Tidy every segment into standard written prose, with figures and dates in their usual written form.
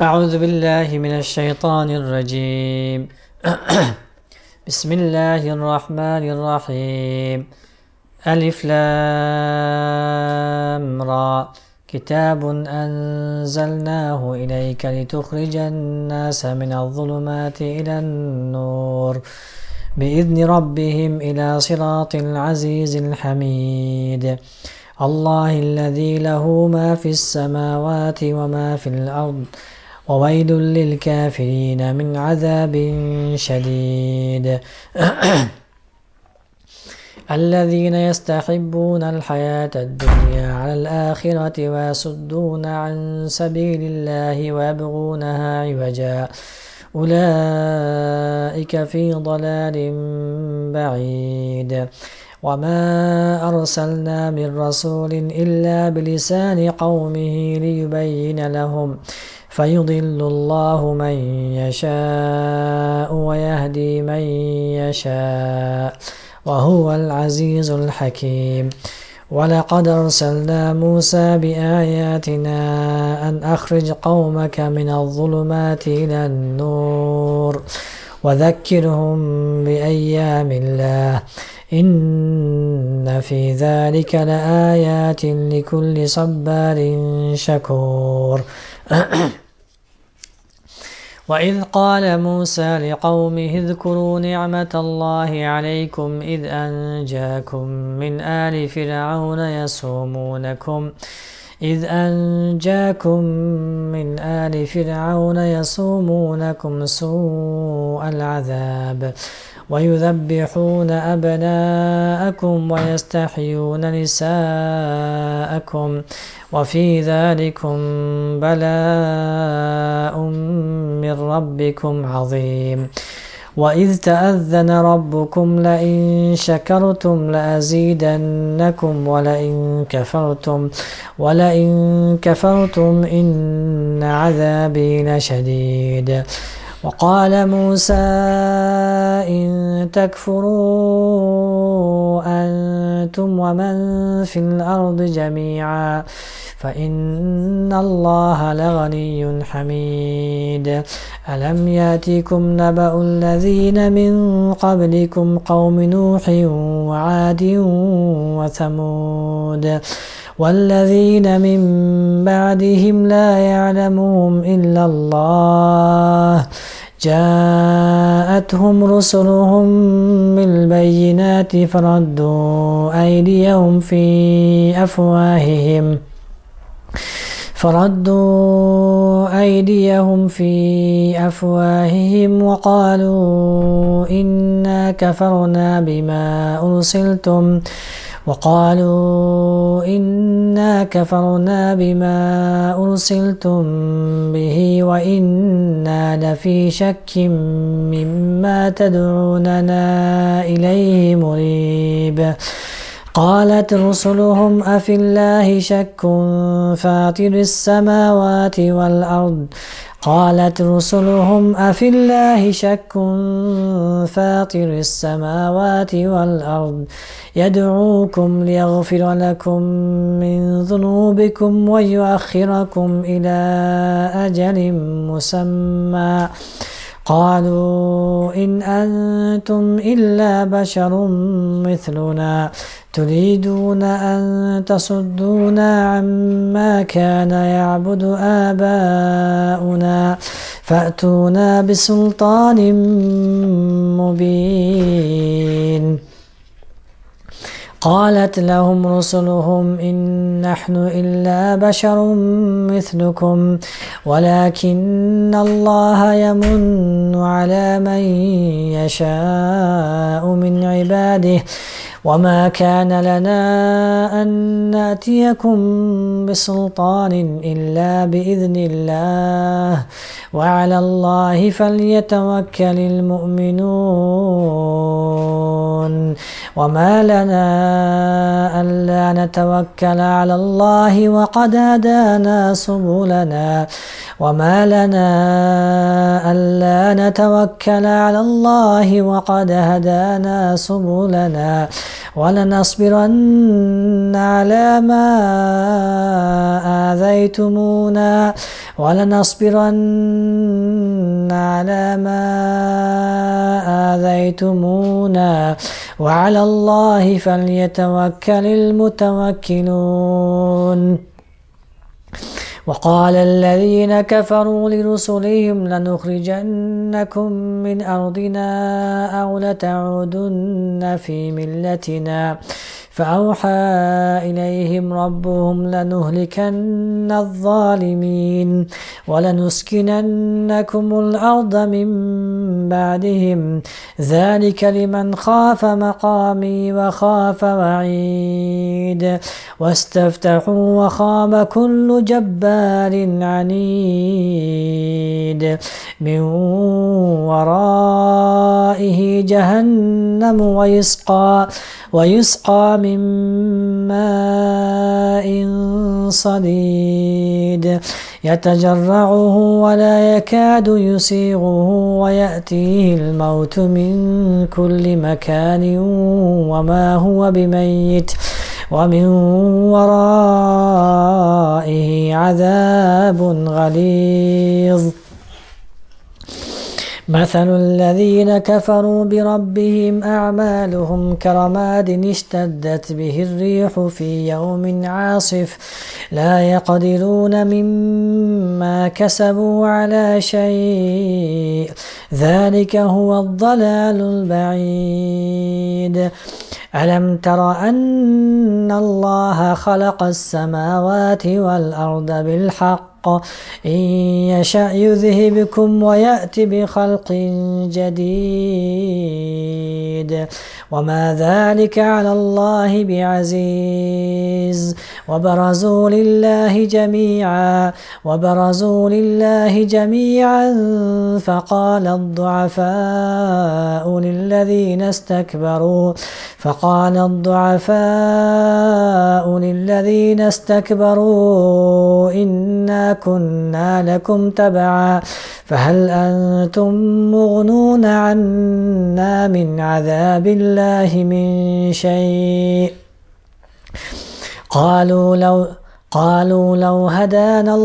أعوذ بالله من الشيطان الرجيم. بسم الله الرحمن الرحيم. ألف لام را كتاب أنزلناه إليك لتخرج الناس من الظلمات إلى النور بإذن ربهم إلى صراط العزيز الحميد الله الذي له ما في السماوات وما في الأرض وويل للكافرين من عذاب شديد. الذين يستحبون الحياة الدنيا على الآخرة ويصدون عن سبيل الله ويبغونها عوجا أولئك في ضلال بعيد. وما أرسلنا من رسول إلا بلسان قومه ليبين لهم فيضل الله من يشاء ويهدي من يشاء وهو العزيز الحكيم. ولقد أرسلنا موسى بآياتنا أن أخرج قومك من الظلمات إلى النور وذكرهم بأيام الله إن في ذلك لآيات لكل صبار شكور. وإذ قال موسى لقومه اذكروا نعمة الله عليكم إذ أنجاكم من آل فرعون يسومونكم سوء العذاب ويذبحون أبناءكم ويستحيون نساءكم وفي ذلكم بلاء من ربكم عظيم. وإذ تأذن ربكم لئن شكرتم لأزيدنكم ولئن كفرتم إن عذابي لشديد. وقال موسى إن تكفروا أنتم ومن في الأرض جميعا فإن الله لغني حميد. ألم يأتكم نبأ الذين من قبلكم قوم نوح وعاد وثمود والذين من بعدهم لا يعلمهم إلا الله جاءتهم رسلهم بالبينات فردوا أيديهم في أفواههم وقالوا إنا كفرنا بما أرسلتم به وإنا لفي شك مما تدعوننا إليه مريب. قالت رسلهم أفي الله شك فاطر السماوات والأرض يدعوكم ليغفر لكم من ذنوبكم ويؤخركم إلى أجل مسمى قالوا إن أنتم إلا بشر مثلنا تريدون أن تصدونا عما كان يعبد آباؤنا فأتونا بسلطان مبين. قالت لهم رسلهم إن نحن إلا بشر مثلكم ولكن الله يمن على من يشاء من عباده وما كان لنا أن نأتيكم بسلطان إلا بإذن الله وعلى الله فليتوكل المؤمنون. وما لنا ألا نتوكل على الله وقد هدانا سبلنا وما لنا ألا نتوكل على الله وقد هدانا سبلنا ولنصبرن على ما آذيتمونا وعلى الله فليتوكل المتوكلون. وقال الذين كفروا لرسلهم لنخرجنكم من أرضنا أو لتعودن في ملتنا فأوحى إليهم ربهم لنهلكن الظالمين ولنسكننكم الأرض من بعدهم ذلك لمن خاف مقامي وخاف وعيد واستفتحوا وخاب كل جبار عنيد من ورائه جهنم ويسقى من ماء صديد يتجرعه ولا يكاد يسيغه ويأتيه الموت من كل مكان وما هو بميت ومن ورائه عذاب غليظ. مثل الذين كفروا بربهم أعمالهم كرماد اشتدت به الريح في يوم عاصف لا يقدرون مما كسبوا على شيء ذلك هو الضلال البعيد. ألم تر أن الله خلق السماوات والأرض بالحق إن يشأ يذهبكم ويأت بخلق جديد وما ذلك على الله بعزيز. وبرزوا لله جميعا فقال الضعفاء للذين استكبروا إنا كنا لكم تبعا فهل أنتم مغنون عنا من عذاب الله من شيء قالوا لو هدانا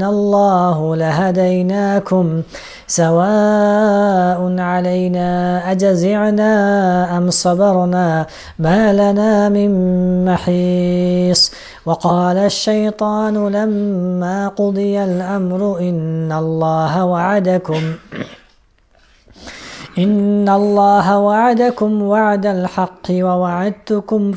الله لهديناكم سواء علينا أجزعنا أم صبرنا ما لنا من محيص. وقال الشيطان لما قضي الأمر إن الله وعدكم وعد الحق ووعدتكم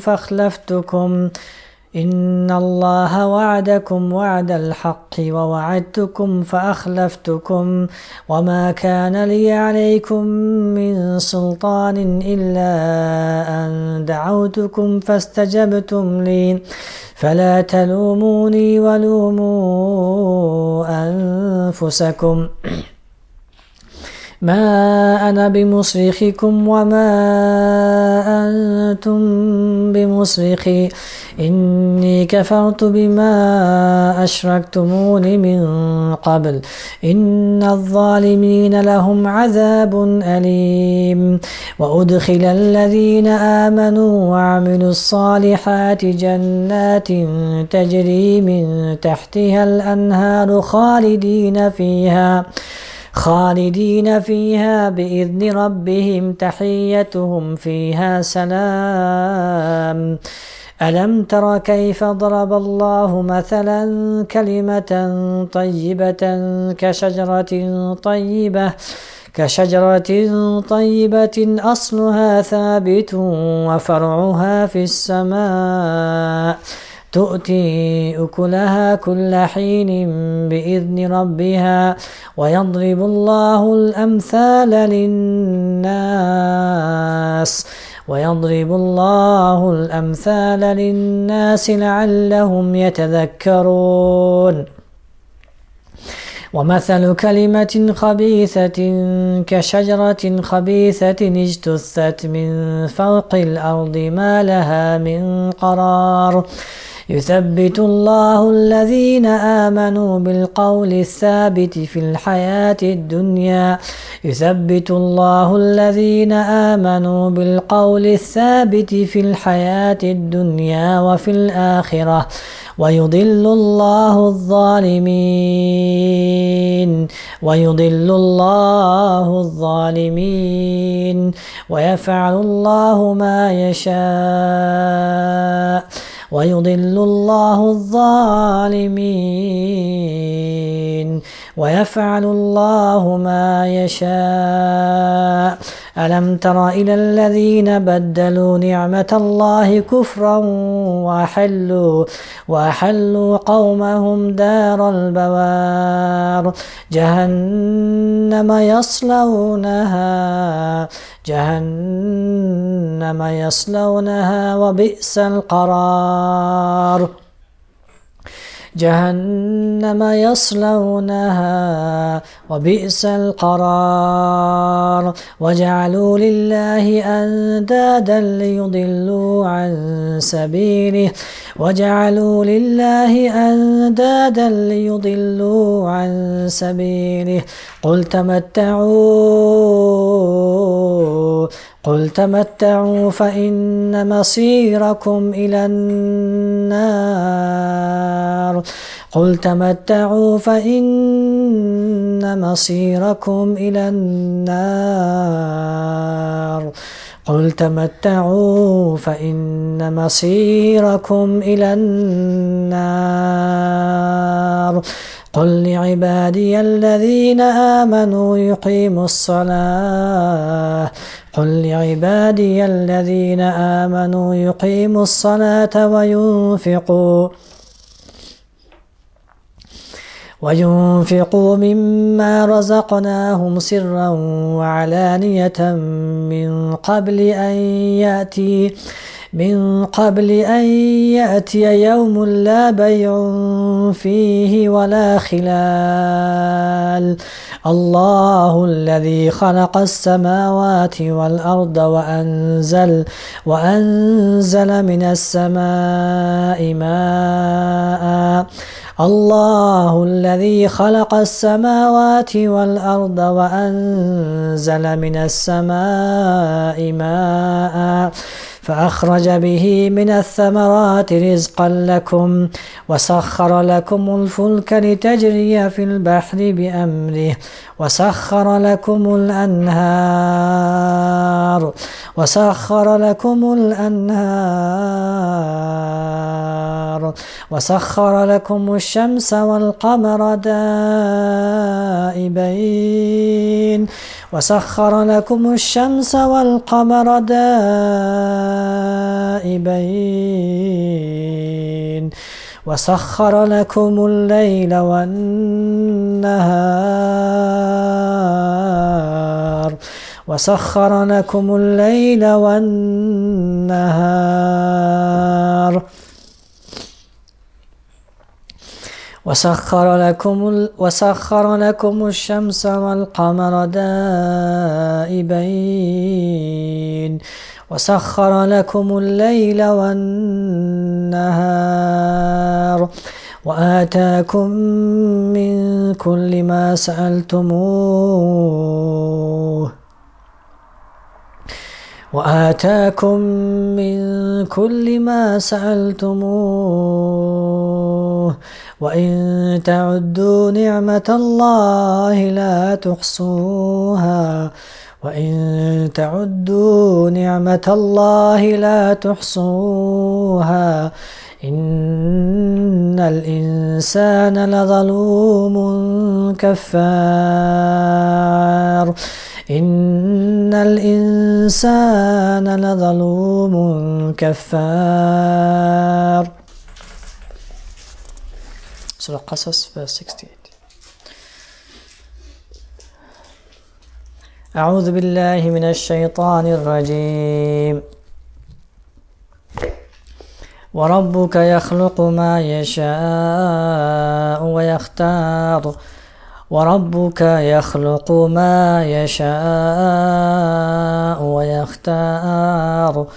فأخلفتكم وما كان لي عليكم من سلطان إلا أن دعوتكم فاستجبتم لي فلا تلوموني ولوموا أنفسكم ما أنا بمصرخكم وما أنتم بمصرخي إني كفرت بما أشركتمون من قبل إن الظالمين لهم عذاب أليم. وأدخل الذين آمنوا وعملوا الصالحات جنات تجري من تحتها الأنهار خالدين فيها بإذن ربهم تحيتهم فيها سلام. ألم تر كيف ضرب الله مثلا كلمة طيبة كشجرة طيبة أصلها ثابت وفرعها في السماء تؤتي أكلها كل حين بإذن ربها ويضرب الله الأمثال للناس لعلهم يتذكرون. ومثل كلمة خبيثة كشجرة خبيثة اجتثت من فوق الأرض ما لها من قرار يثبت الله الذين آمنوا بالقول الثابت في الحياة الدنيا يثبت الله الذين آمنوا بالقول الثابت في الحياة الدنيا وفي الآخرة ويضل الله الظالمين ويفعل الله ما يشاء ويضل الله الظالمين ويفعل الله ما يشاء ألم تر إلى الذين بدلوا نعمة الله كفرا وأحلوا قومهم دار البوار جهنم يصلونها وبئس القرار جهنم يصلونها وبئس القرار وجعلوا لله أندادا ليضلوا عن سبيله قل تمتعوا فإن مصيركم إلى النار قل لعبادي الذين آمنوا يقيموا الصلاة وينفقوا مما رزقناهم سرا وعلانية من قبل أن يأتي يوم لا بيع فيه ولا خلال الله الذي خلق السماوات والأرض وأنزل من السماء ماء الله الذي خلق السماوات والأرض وأنزل من السماء ماء فأخرج به من الثمرات رزقا لكم وسخر لكم الفلك لتجري في البحر بأمره وسخر لكم الشمس والقمر دائبين وسخر لكم الليل والنهار وسخر لكم الشمس والقمر دائبين وسخر لكم الليل والنهار وآتاكم من كل ما سألتموه وإن تعدوا نعمة الله لا تحصوها إن الإنسان لظلوم كفار. سورة القصص verse 68. أعوذ بالله من الشيطان الرجيم. وربك يخلق ما يشاء ويختار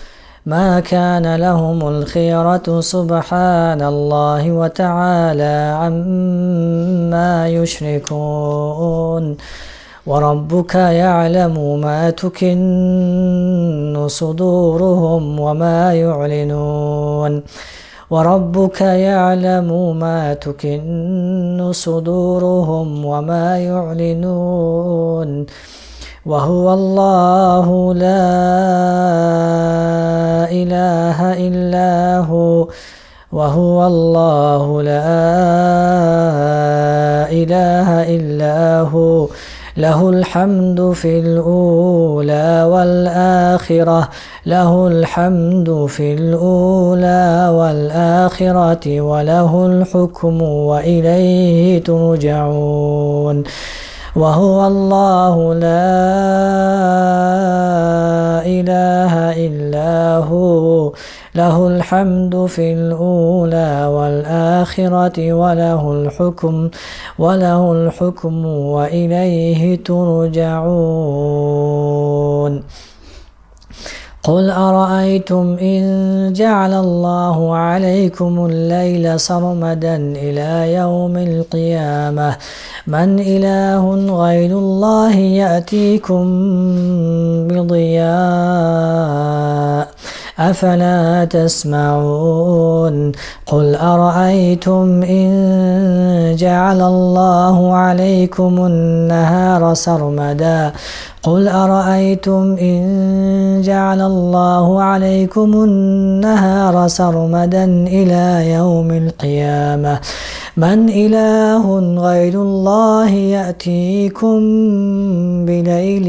ما كان لهم الخيرة سبحان الله وتعالى عما يشركون وربك يعلم ما تكن صدورهم وما يعلنون وربك يعلم ما تكن صدورهم وما يعلنون وهو الله لا إله إلا هو وهو الله لا إله إلا هو له الحمد في الأولى والآخرة له الحمد في الأولى والآخرة وله الحكم وإليه ترجعون وهو الله لا إله إلا هو له الحمد في الأولى والآخرة وله الحكم وإليه ترجعون قل أرأيتم إن جعل الله عليكم الليل سرمدا إلى يوم القيامة من إله غير الله يأتيكم بضياء أفلا تسمعون قل أرأيتم إن جعل الله عليكم النهار سرمدا قل أرأيتم إن جعل الله عليكم النهار سرمدا إلى يوم القيامة من إله غير الله يأتيكم بليل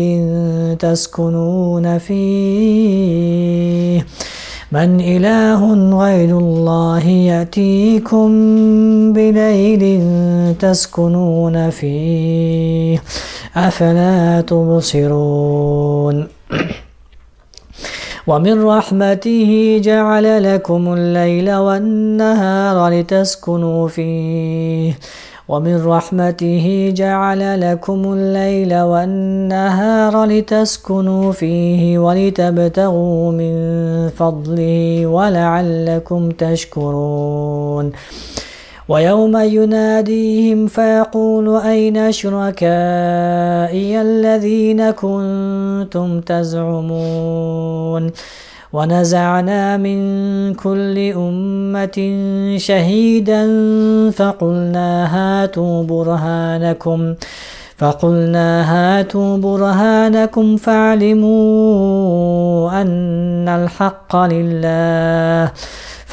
تسكنون فيه من إله غير الله يأتيكم بليل تسكنون فيه أفلا تبصرون ومن رحمته جعل لكم الليل والنهار لتسكنوا فيه ومن رحمته جعل لكم الليل والنهار لتسكنوا فيه ولتبتغوا من فضله ولعلكم تشكرون ويوم يناديهم فيقول أين شركائي الذين كنتم تزعمون ونزعنا من كل أمة شهيدا فقلنا هاتوا برهانكم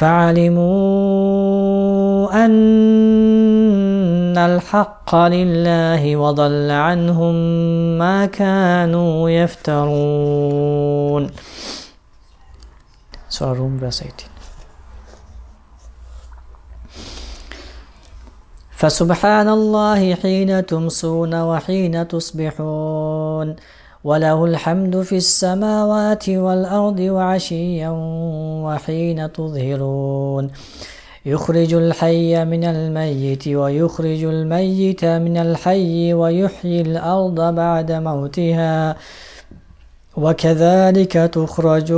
فاعلموا أن الحق لله وضل عنهم ما كانوا يفترون. Surah Rum verse 18. فسبحان الله حين تمسون وحين تصبحون وله الحمد في السماوات والأرض وعشيا وحين تظهرون يخرج الحي من الميت ويخرج الميت من الحي ويحيي الأرض بعد موتها وكذلك تخرجون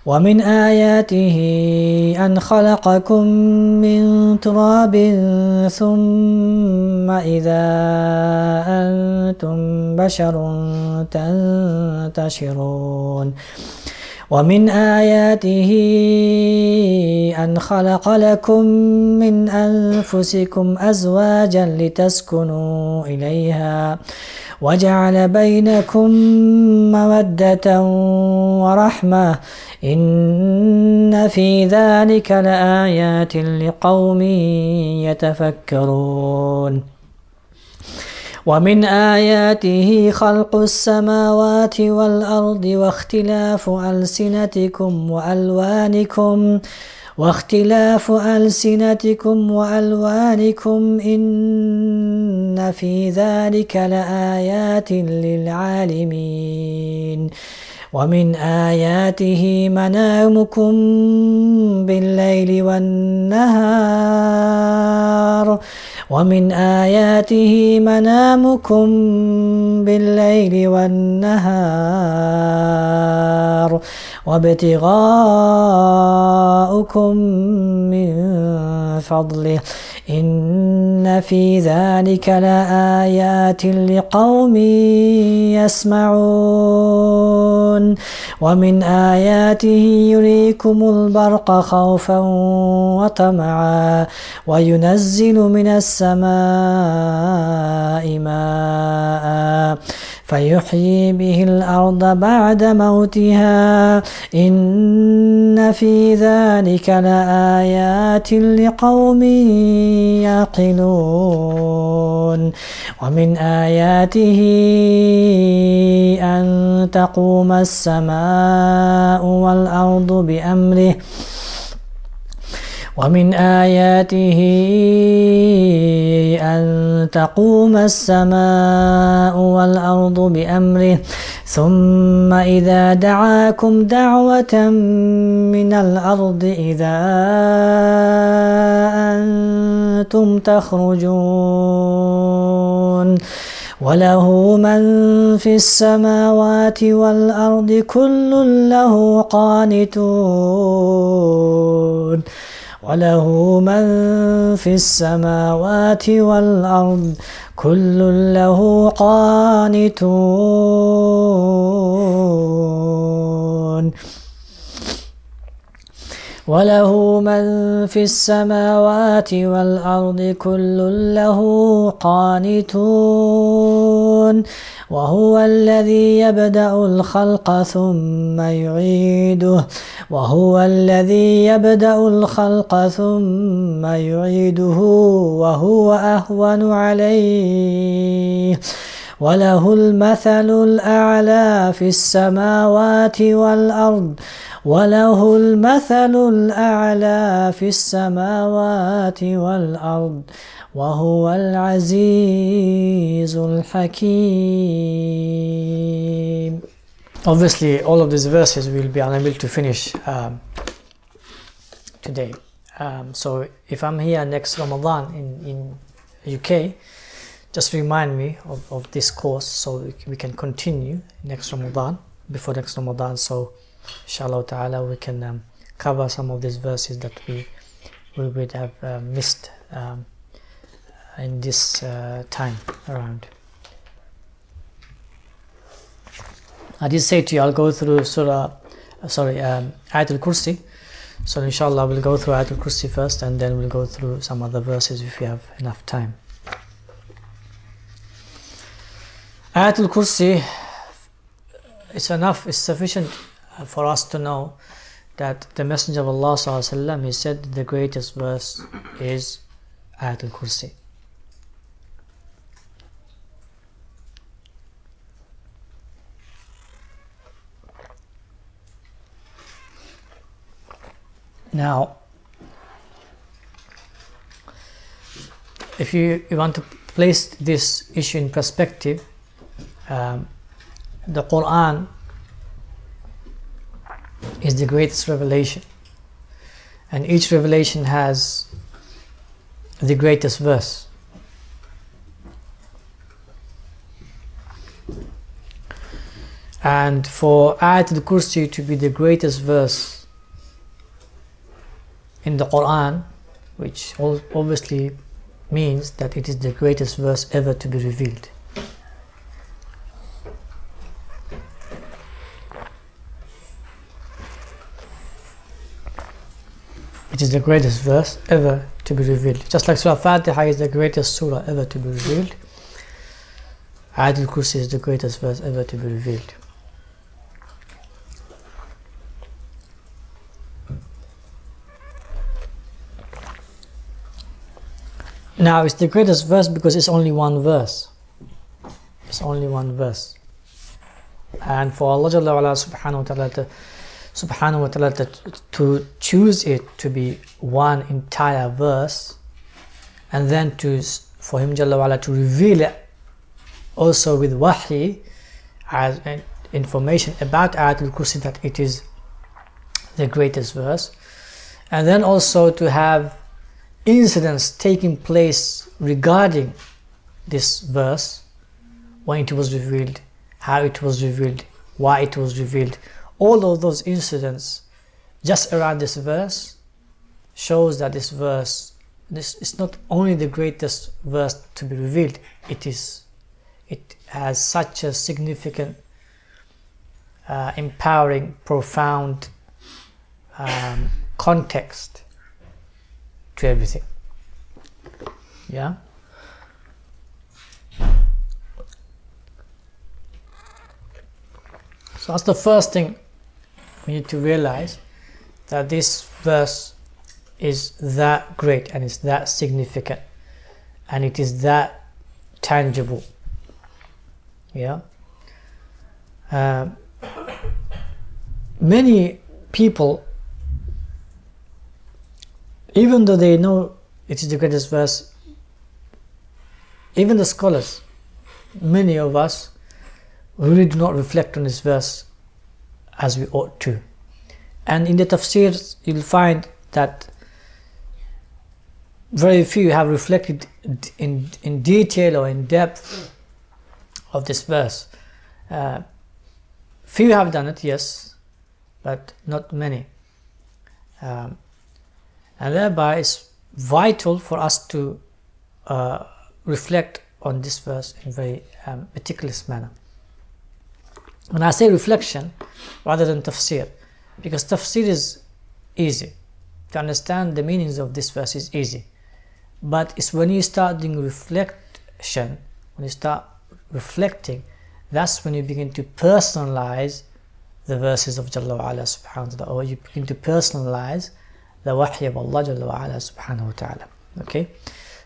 ومن آياته أن خلقكم من تراب ثم إذا أنتم بشر تنتشرون ومن آياته أن خلق لكم من أنفسكم أزواجا لتسكنوا إليها وجعل بينكم مودة ورحمة إن في ذلك لآيات لقوم يتفكرون ومن آياته خلق السماوات والأرض واختلاف ألسنتكم وألوانكم إن في ذلك لآيات للعالمين ومن آياته منامكم بالليل والنهار ومن آياته منامكم بالليل والنهار وابتغاؤكم من فضله إن في ذلك لآيات لقوم يسمعون ومن آياته يريكم البرق خوفا وطمعا وينزل من السماء ماء فيحيي به الأرض بعد موتها إن في ذلك لآيات لقوم يعقلون ومن آياته أن تقوم السماء والأرض بأمره ومن آياته أن تقوم السماء والأرض بأمره ثم إذا دعاكم دعوة من الأرض إذا أنتم تخرجون وله من في السماوات والأرض كل له قانتون وله من في السماوات والأرض كل له قانتون وله من في السماوات والأرض كل له قانتون وهو الذي يبدأ الخلق ثم يعيده وهو الذي يبدأ الخلق ثم يعيده وهو أهون عليه وله المثل الأعلى في السماوات والأرض وله المثل الأعلى في السماوات والأرض وهو العزيز الحكيم. Obviously, all of these verses will be unable to finish today. So if I'm here next Ramadan in UK, just remind me of this course so we can continue next Ramadan, before next Ramadan. So inshallah ta'ala we can cover some of these verses that we would have missed in this time around. I did say to you I'll go through Ayatul Kursi. So inshallah we'll go through Ayatul Kursi first, and then we'll go through some other verses if we have enough time. Ayatul Kursi, it's sufficient for us to know that the Messenger of Allah sallallahu alaihi wasallam, he said the greatest verse is Ayatul Kursi. Now, if you want to place this issue in perspective, the Quran is the greatest revelation, and each revelation has the greatest verse. And for Ayatul Kursi to be the greatest verse in the Quran, which obviously means that it is the greatest verse ever to be revealed. It is the greatest verse ever to be revealed. Just like Surah Fatiha is the greatest surah ever to be revealed, Ayatul Kursi is the greatest verse ever to be revealed. Now, it's the greatest verse because it's only one verse. It's only one verse. And for Allah subhanahu wa ta'ala to choose it to be one entire verse, and then for Him to reveal it also with wahi as information about Ayatul Kursi, that it is the greatest verse, and then also to have incidents taking place regarding this verse, when it was revealed, how it was revealed, why it was revealed, all of those incidents just around this verse shows that this verse, this is not only the greatest verse to be revealed, it has such a significant, empowering, profound context to everything. Yeah. So that's the first thing we need to realize, that this verse is that great and it's that significant and it is that tangible. Yeah. Many people, even though they know it is the greatest verse, even the scholars, many of us really do not reflect on this verse as we ought to. And in the tafsirs you'll find that very few have reflected in detail or in depth of this verse. Few have done it, yes, but not many. And thereby it's vital for us to reflect on this verse in a very meticulous manner. When I say reflection rather than tafsir, because tafsir is easy to understand, the meanings of this verse is easy, but it's when you start doing reflection, when you start reflecting, that's when you begin to personalize the verses of Jalla wa Ala subhanahu wa ta'ala, or you begin to personalize the wahy of Allah Jalla wa Ala subhanahu wa ta'ala. Okay,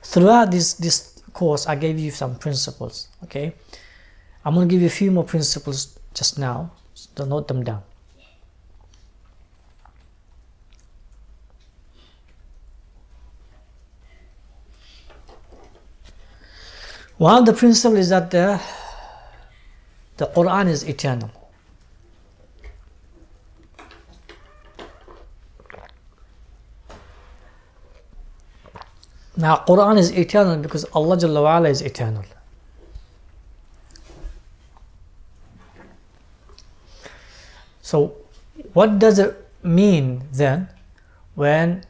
throughout this course I gave you some principles. Okay, I'm going to give you a few more principles just now, so note them down. One of the principles is that the Quran is eternal. Now Quran is eternal because Allah Jalla wa Ala is eternal. So what does it mean then when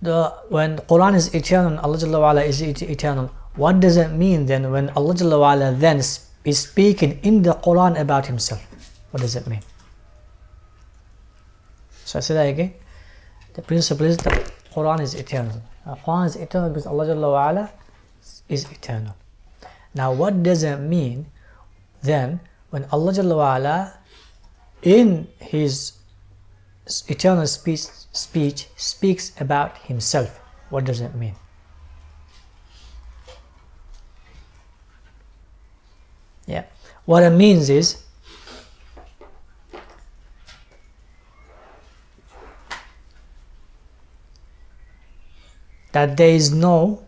Quran is eternal and Allah Jalla wa Ala is eternal? What does it mean then when Allah Jalla wa Ala then is speaking in the Quran about himself? What does it mean? So I say that again. The principle is that Quran is eternal. Quran is eternal because Allah Jalla wa Ala is eternal. Now what does it mean then when Allah Jalla wa Ala in his eternal speech speaks about himself? What does it mean? Yeah, what it means is that there is no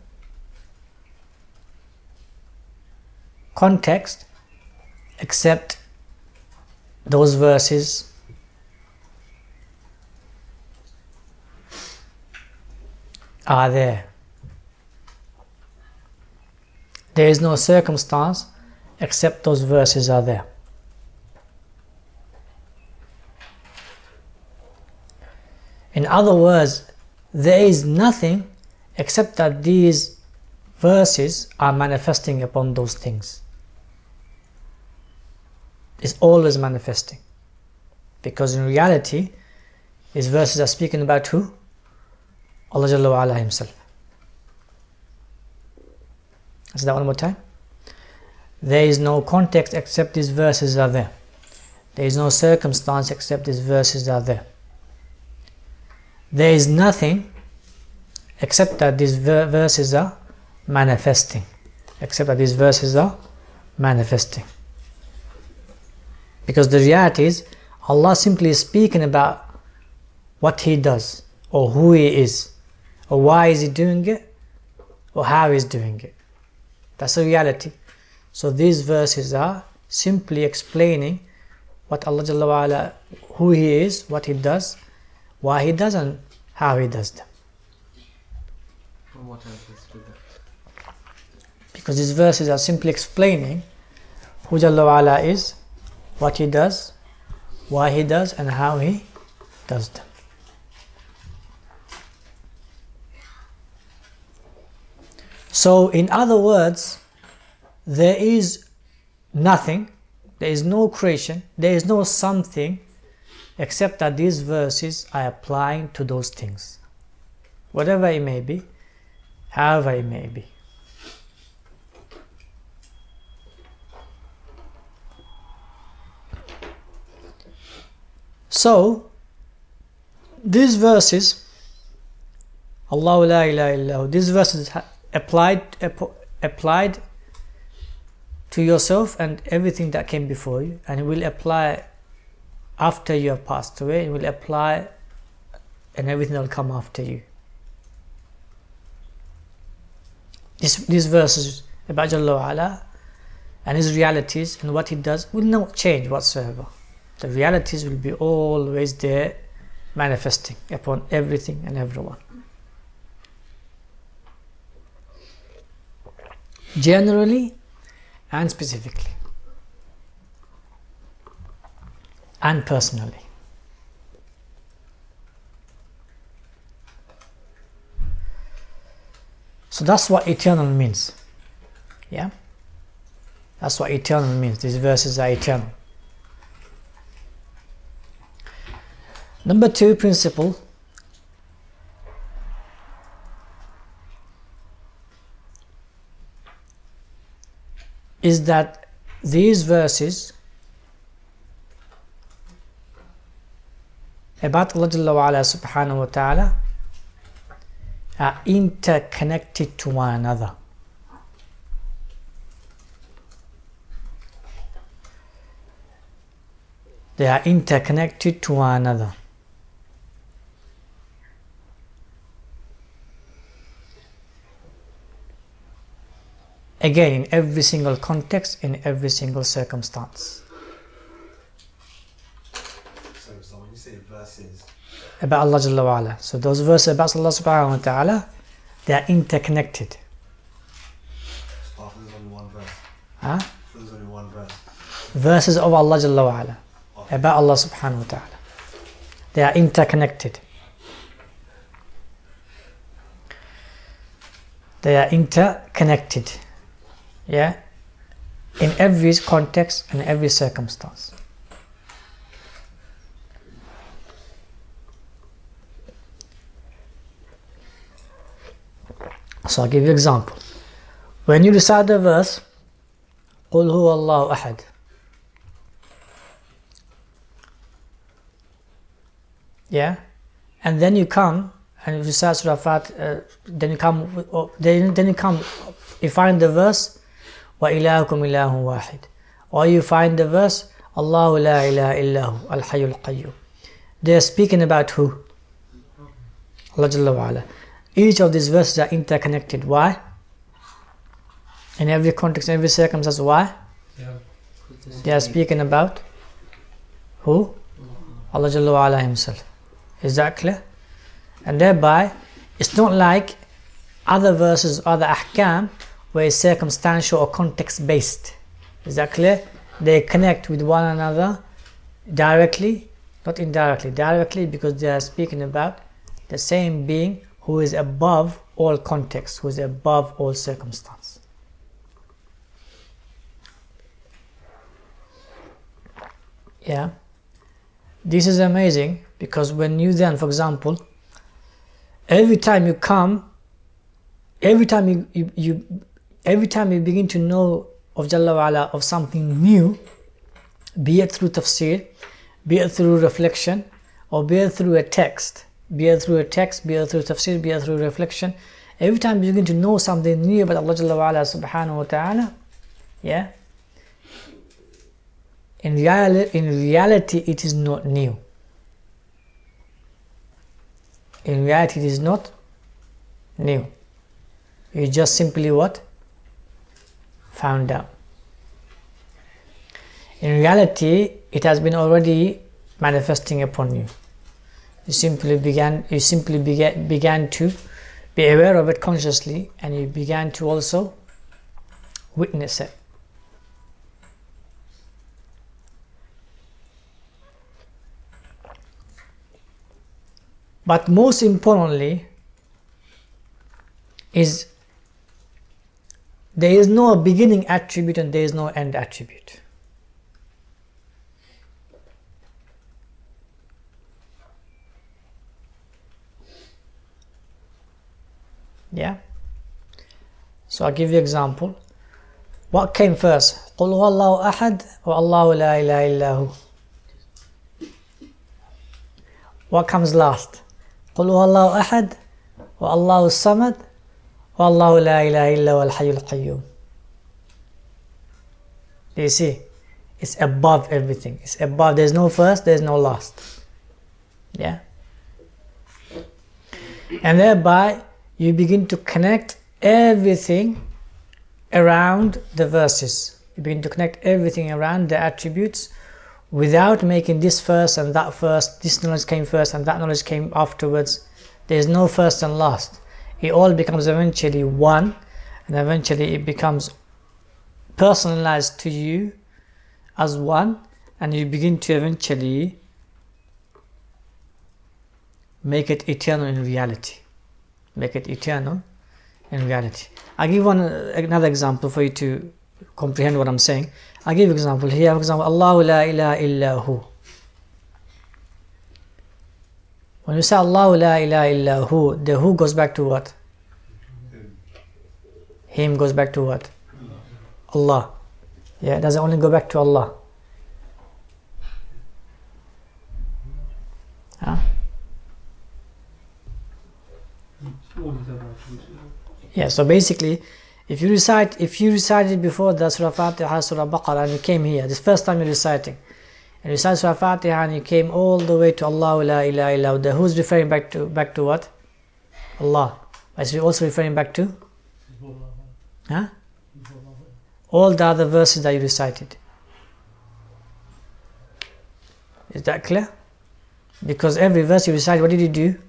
context except those verses are there. There is no circumstance except those verses are there. In other words, there is nothing except that these verses are manifesting upon those things. It's always manifesting, because in reality these verses are speaking about who? Allah Jalla wa Ala himself. Let's say that one more time. There is no context except these verses are there. There is no circumstance except these verses are there. There is nothing except that these verses are manifesting. Except that these verses are manifesting. Because the reality is, Allah simply is speaking about what He does, or who He is, or why is He doing it, or how He is doing it. That's the reality. So these verses are simply explaining what Allah Jalla wa Ala, who He is, what He does, why He does, and how He does them. And what else is to that? Because these verses are simply explaining who Jalla wa Ala is, what He does, why He does, and how He does them. So, in other words, there is nothing, there is no creation, there is no something, except that these verses are applying to those things. Whatever it may be, however it may be. So, these verses, Allahu la ilaha illahu, these verses applied to yourself and everything that came before you, and it will apply after you have passed away. It will apply and everything that will come after you. These verses about Jalla wa Ala and His realities and what He does will not change whatsoever. The realities will be always there, manifesting upon everything and everyone. Generally and specifically and personally. So that's what eternal means. Yeah? That's what eternal means. These verses are eternal. Number 2 principle is that these verses about Allah Jalla wa Ala subhanahu wa ta'ala are interconnected to one another. They are interconnected to one another. Again, in every single context, in every single circumstance. So when you say verses about Allah Jalla wa Ala, so those verses about Allah subhanahu wa ta'ala, they are interconnected. there's only one verse. Huh? So there's only one verse. Verses of Allah Jalla wa Ala about Allah subhanahu wa ta'ala, they are interconnected. They are interconnected. Yeah, in every context and every circumstance. So I'll give you an example. When you recite the verse, قُلْ هُوَ اللَّهُ أَحَدٌ, yeah, and then you come and you recite Surah Fatiha, then you find the verse وَإِلَهُكُمْ إِلَهٌ وَاحِدٌ, or you find the verse Allahu la ilaha illahu al-hayyul qayyum. They are speaking about who? Allah Jalla wa Ala. Each of these verses are interconnected. Why? In every context, in every circumstance. Why? They are speaking about who? Allah Jalla wa Ala Himself. Is that clear? And thereby, it's not like other verses, other ahkam, where it's circumstantial or context based. Is that clear? They connect with one another directly, not indirectly, directly, because they are speaking about the same being who is above all context, who is above all circumstance. Yeah, this is amazing, because when you then, for example, every time you come, every time you begin to know of Jalla wa Ala, of something new, be it through tafsir, be it through reflection, or be it through a text, be it through tafsir, be it through reflection, every time you begin to know something new about Allah Jalla wa Ala subhanahu wa ta'ala, yeah, in reality it is not new. In reality it is not new. You just simply what? Found out. In reality, it has been already manifesting upon you. You simply began to be aware of it consciously, and you began to also witness it. But most importantly is there is no beginning attribute and there is no end attribute. Yeah. So I'll give you an example. What came first? قُلْ هُوَ اللَّهُ أَحَدٌ وَاللَّهُ لَا إِلَهَ إِلَّا هُوَ. What comes last? قُلْ هُوَ اللَّهُ أَحَدٌ وَاللَّهُ الصَّمَدُ وَاللَّهُ لَا إِلَهَ إِلَّا هُوَ الْحَيُّ الْقَيُّومُ. Do you see? It's above everything. It's above. There's no first, there's no last. Yeah. And thereby you begin to connect everything around the verses. You begin to connect everything around the attributes without making this first and that first. This knowledge came first and that knowledge came afterwards. There is no first and last. It all becomes eventually one, and eventually it becomes personalized to you as one, and you begin to eventually make it eternal in reality. Make it eternal in reality. I'll give another example for you to comprehend what I'm saying. I'll give you an example here. For example, Allahu la ilaha illa hu. When you say Allahu la ilaha illa hu, the who goes back to what? Him goes back to what? Allah. Yeah, does it only go back to Allah? Huh? Yeah, so basically, if you recited before the Surah Fatiha, Surah Baqarah, and you came here, this first time you're reciting, and you recited Surah Fatiha and you came all the way to Allah la ilaha illa, the who's referring back to what? Allah. Is he also referring back to? Huh? All the other verses that you recited. Is that clear? Because every verse you recite, what did you do?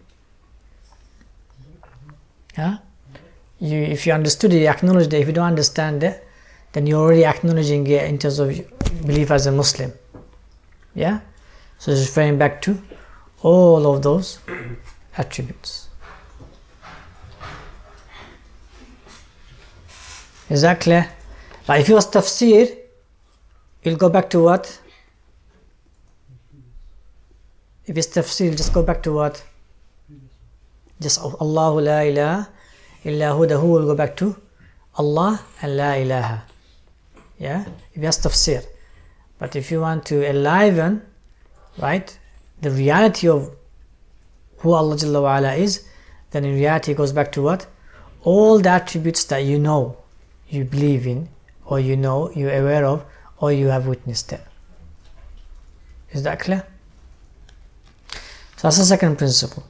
Huh? If you understood it, you acknowledged it. If you don't understand it, then you're already acknowledging it in terms of belief as a Muslim. Yeah? So it's referring back to all of those attributes. Is that clear? Like if it was tafsir, you'll go back to what? If it's tafsir, just go back to what? Just Allahu la ilaha illa hu, the who will go back to Allah and la ilaha. Yeah? If that's tafsir. But if you want to enliven, right, the reality of who Allah Jalla wa Ala is, then in reality it goes back to what? All the attributes that you know, you believe in, or you know, you're aware of, or you have witnessed it. Is that clear? So that's the second principle.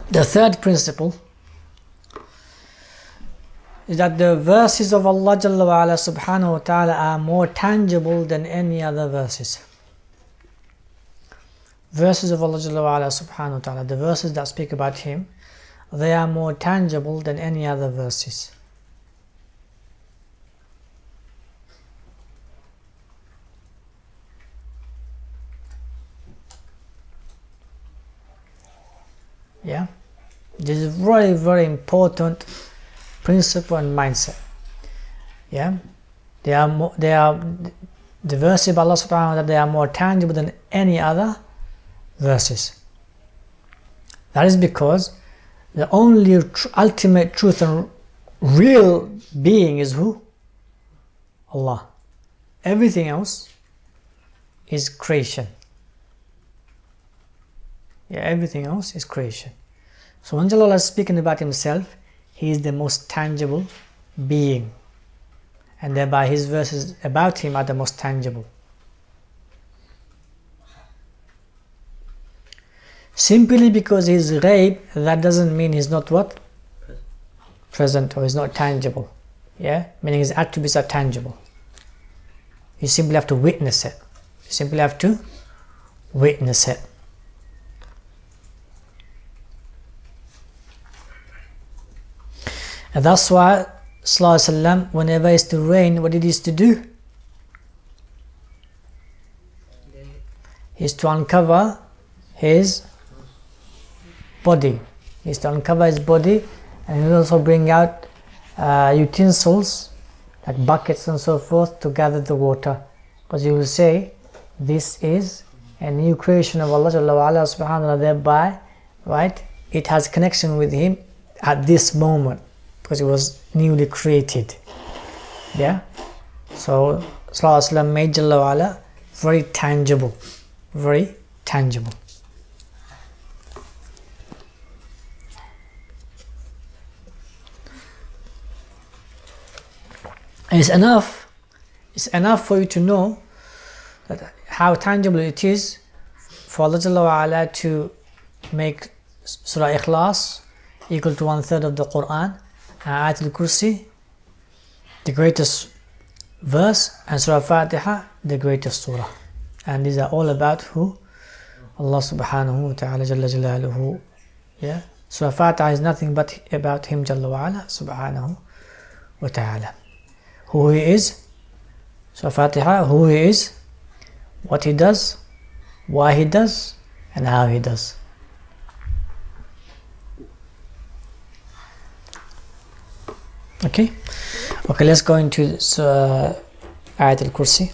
The third principle is that the verses of Allah Jalla wa Ala subhanahu wa ta'ala are more tangible than any other verses. Verses of Allah Jalla wa Ala subhanahu wa ta'ala, the verses that speak about Him, they are more tangible than any other verses. Yeah, this is very, very important principle and mindset. Yeah, the verses of Allah subhanahu wa ta'ala, they are more tangible than any other verses. That is because the only ultimate truth and real being is who? Allah. Everything else is creation. Yeah, everything else is creation. So when Allah is speaking about Himself, He is the most tangible being, and thereby His verses about Him are the most tangible. Simply because He is ghaib, that doesn't mean He's not what? Present, or He's not tangible. Yeah, meaning His attributes are tangible. You simply have to witness it. You simply have to witness it. And that's why Sallallahu Alaihi Wasallam, whenever it used to rain, what did he used to do? He used to uncover his body. He used to uncover his body, and he would also bring out utensils like buckets and so forth to gather the water, because he will say this is a new creation of Allah subhanahu wa ta'ala, thereby, right, it has connection with him at this moment because it was newly created. Yeah, so Sallallahu Alaihi Wasallam made Jalla wa ala very tangible, very tangible. It's enough for you to know that how tangible it is for Allah Jalla wa ala to make Surah Ikhlas equal to 1/3 of the Quran, Ayat al-Kursi the greatest verse, and Surah Fatiha the greatest surah. And these are all about who? Allah subhanahu wa ta'ala Jalla Jalaluhu. Yeah? Surah Fatiha is nothing but about him Jalla wa ala subhanahu wa ta'ala. Who he is, Surah Fatiha, who he is, what he does, why he does, and how he does. Okay, let's go into Ayat al-Kursi.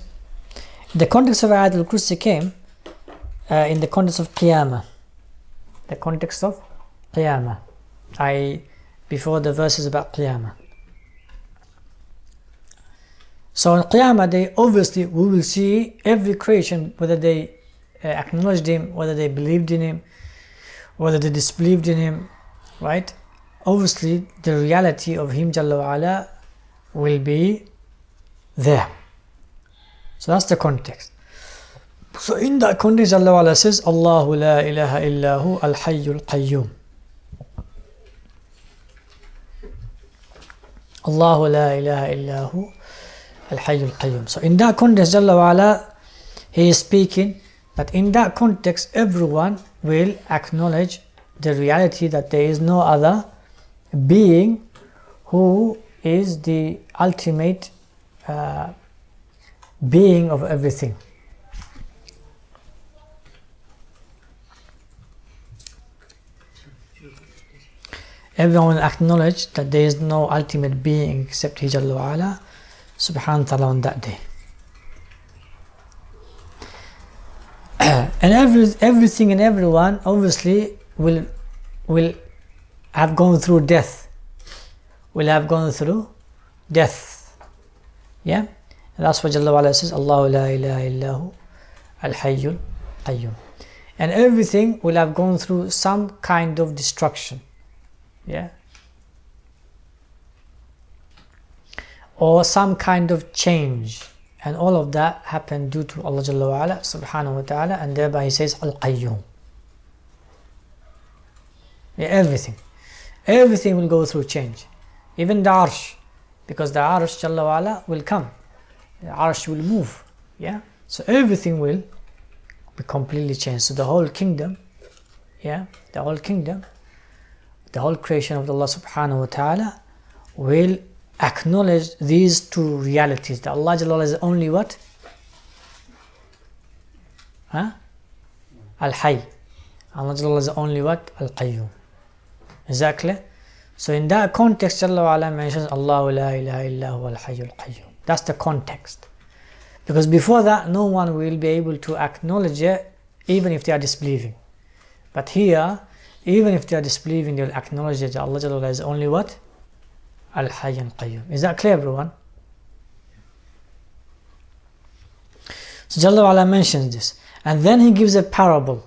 The context of Ayat al-Kursi came in the context of Qiyamah. The context of Qiyamah. Before the verses about Qiyamah. So on Qiyamah Day, obviously we will see every creation, whether they acknowledged him, whether they believed in him, whether they disbelieved in him, right? Obviously the reality of him Jalla wa ala will be there. So that's the context. So in that context, Jalla wa ala says, Allahu la ilaha illahu al-hayyul qayyum. Allahu la ilaha illahu al-hayyul qayyum. So in that context, Jalla wa ala, he is speaking that in that context everyone will acknowledge the reality that there is no other being who is the ultimate being of everything. Everyone will acknowledge that there is no ultimate being except He Jalla wa ala subhanahu wa ta'ala on that day. And everything and everyone obviously will have gone through death. Will have gone through death. Yeah? And that's what Jalla wa ala says, Allahu la ilaha illahu al-hayyul qayyum. And everything will have gone through some kind of destruction. Yeah? Or some kind of change. And all of that happened due to Allah Jalla wa ala subhanahu wa ta'ala, and thereby He says Al-Qayyum. Yeah, everything will go through change, even the Arsh, because the Arsh Jalla wa ala will come, the Arsh will move. Yeah, so everything will be completely changed. So the whole kingdom, yeah, the whole creation of Allah subhanahu wa ta'ala will acknowledge these two realities, that Allah Jalla wa ala is only what? Al-Hayy. Allah Jalla wa ala is only what? Al-Qayyum. Exactly. So in that context, Jalla wa ala mentions Allahu la ilaha illahu al-hayyul qayyum. That's the context. Because before that, no one will be able to acknowledge it, even if they are disbelieving. But here, even if they are disbelieving, they will acknowledge that Allah Jalla wa ala is only what? Al-Hayy al-Qayyum. Is that clear, everyone? So Jalla wa ala mentions this. And then He gives a parable.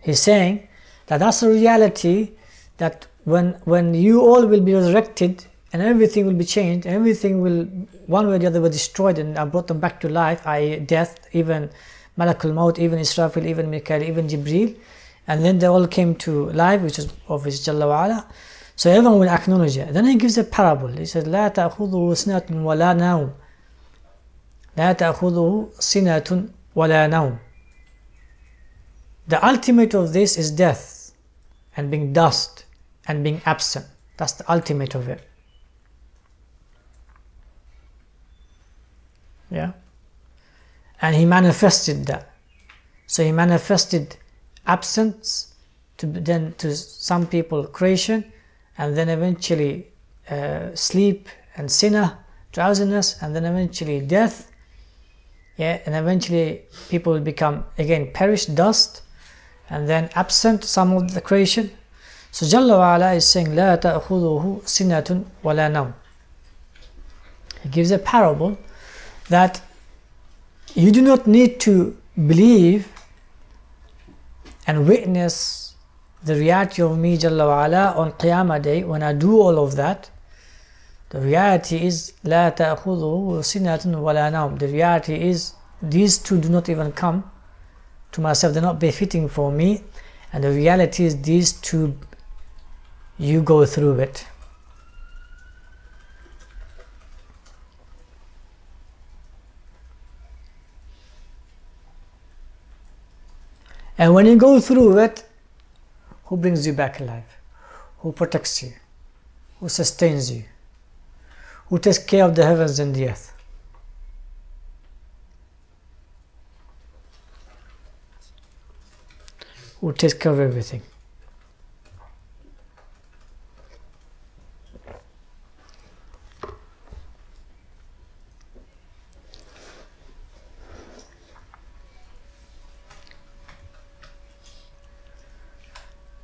He's saying that that's a reality, that when you all will be resurrected and everything will be changed, everything will one way or the other be destroyed and are brought them back to life, i.e. death, even Malakul Maut, even Israfil, even Mikael, even Jibreel, and then they all came to life, which is of His Jalla wa ala. So everyone will acknowledge it. Then He gives a parable. He says, La ta'khudhuhu sinatun wa la nawm. لا تأخذه سنة ولا نوم. The ultimate of this is death and being dust and being absent. That's the ultimate of it. Yeah. And he manifested that. So he manifested absence to some people creation, and then eventually sleep and sinner, drowsiness, and then eventually death. Yeah, and eventually people will become again perish, dust, and then absent, some of the creation. So Jalla wa Ala is saying لا تأخذه سنة ولا نوم. He gives a parable that you do not need to believe and witness the reality of me Jalla wa Ala on Qiyamah Day when I do all of that. The reality is لا تأخذه سنة ولا نوم. The reality is these two do not even come to myself, they're not befitting for me, and the reality is these two, you go through it. And when you go through it, who brings you back alive? Who protects you? Who sustains you? Who takes care of the heavens and the earth? Who takes care of everything?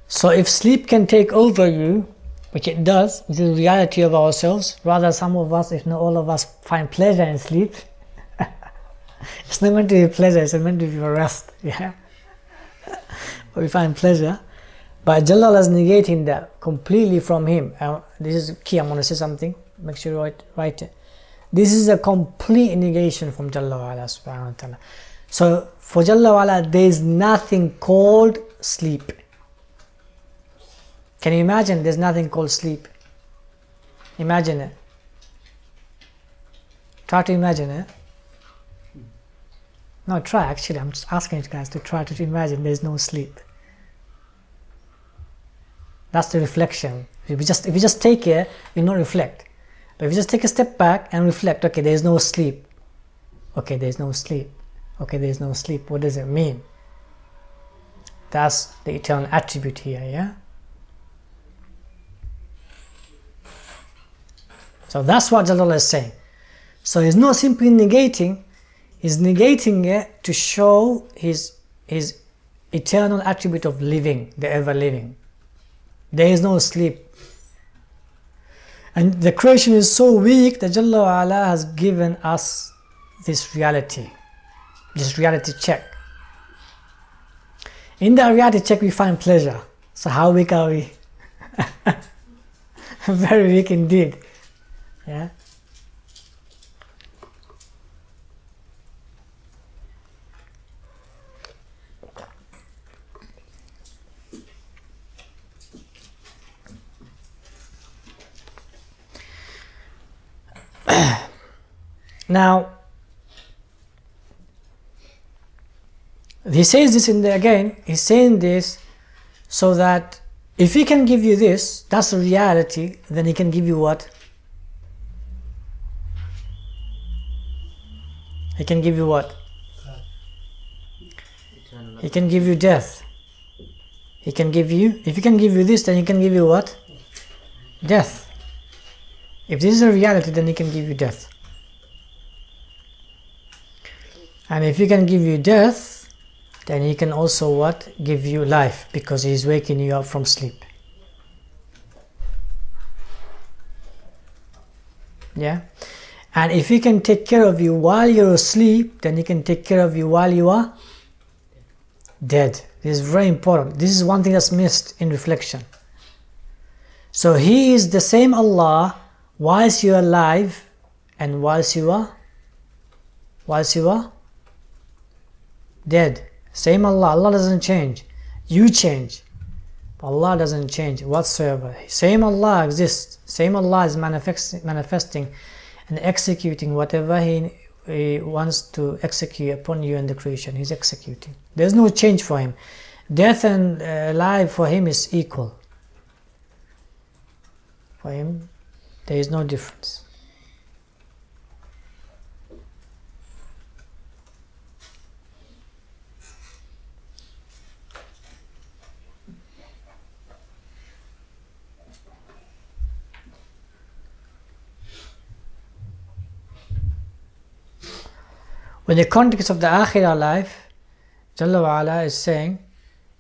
So if sleep can take over you, which it does, which is the reality of ourselves, rather some of us, if not all of us, find pleasure in sleep. It's not meant to be pleasure, it's meant to be for rest. Yeah, but we find pleasure. But Jalal is negating that completely from him. This is key, I'm going to say something, make sure you write it. This is a complete negation from Jalla wa Ala subhanahu wa ta'ala. So for Jalla wa Ala, there is nothing called sleep. Can you imagine there's nothing called sleep? Imagine it. Try to imagine it. No, try actually. I'm just asking you guys to try to imagine there's no sleep. That's the reflection. If you just take it, you not reflect. But if you just take a step back and reflect, okay, there's no sleep. Okay, there's no sleep. Okay, there's no sleep. What does it mean? That's the eternal attribute here, yeah? So that's what Jalal is saying. So he's not simply negating, he's negating it to show his eternal attribute of living, the ever living. There is no sleep. And the creation is so weak that Jalla wa Ala has given us this reality check. In that reality check we find pleasure. So how weak are we? Very weak indeed. Yeah. Now he says this he's saying this so that if he can give you this, that's a reality, then he can give you what? He can give you what? He can give you death. He can give you, if he can give you this, then he can give you what? Death. If this is a reality, then he can give you death. And if he can give you death, then he can also what? Give you life, because he is waking you up from sleep. Yeah? And if he can take care of you while you're asleep, then he can take care of you while you are dead. This is very important. This is one thing that's missed in reflection. So he is the same Allah whilst you are alive and whilst you are dead. Same Allah. Allah doesn't change. You change. Allah doesn't change whatsoever. Same Allah exists. Same Allah is manifesting and executing whatever He he wants to execute upon you and the creation. He's executing. There's no change for him. Death and life for him is equal. For him, there is no difference. With the context of the Akhirah life, Jalla wa Ala is saying,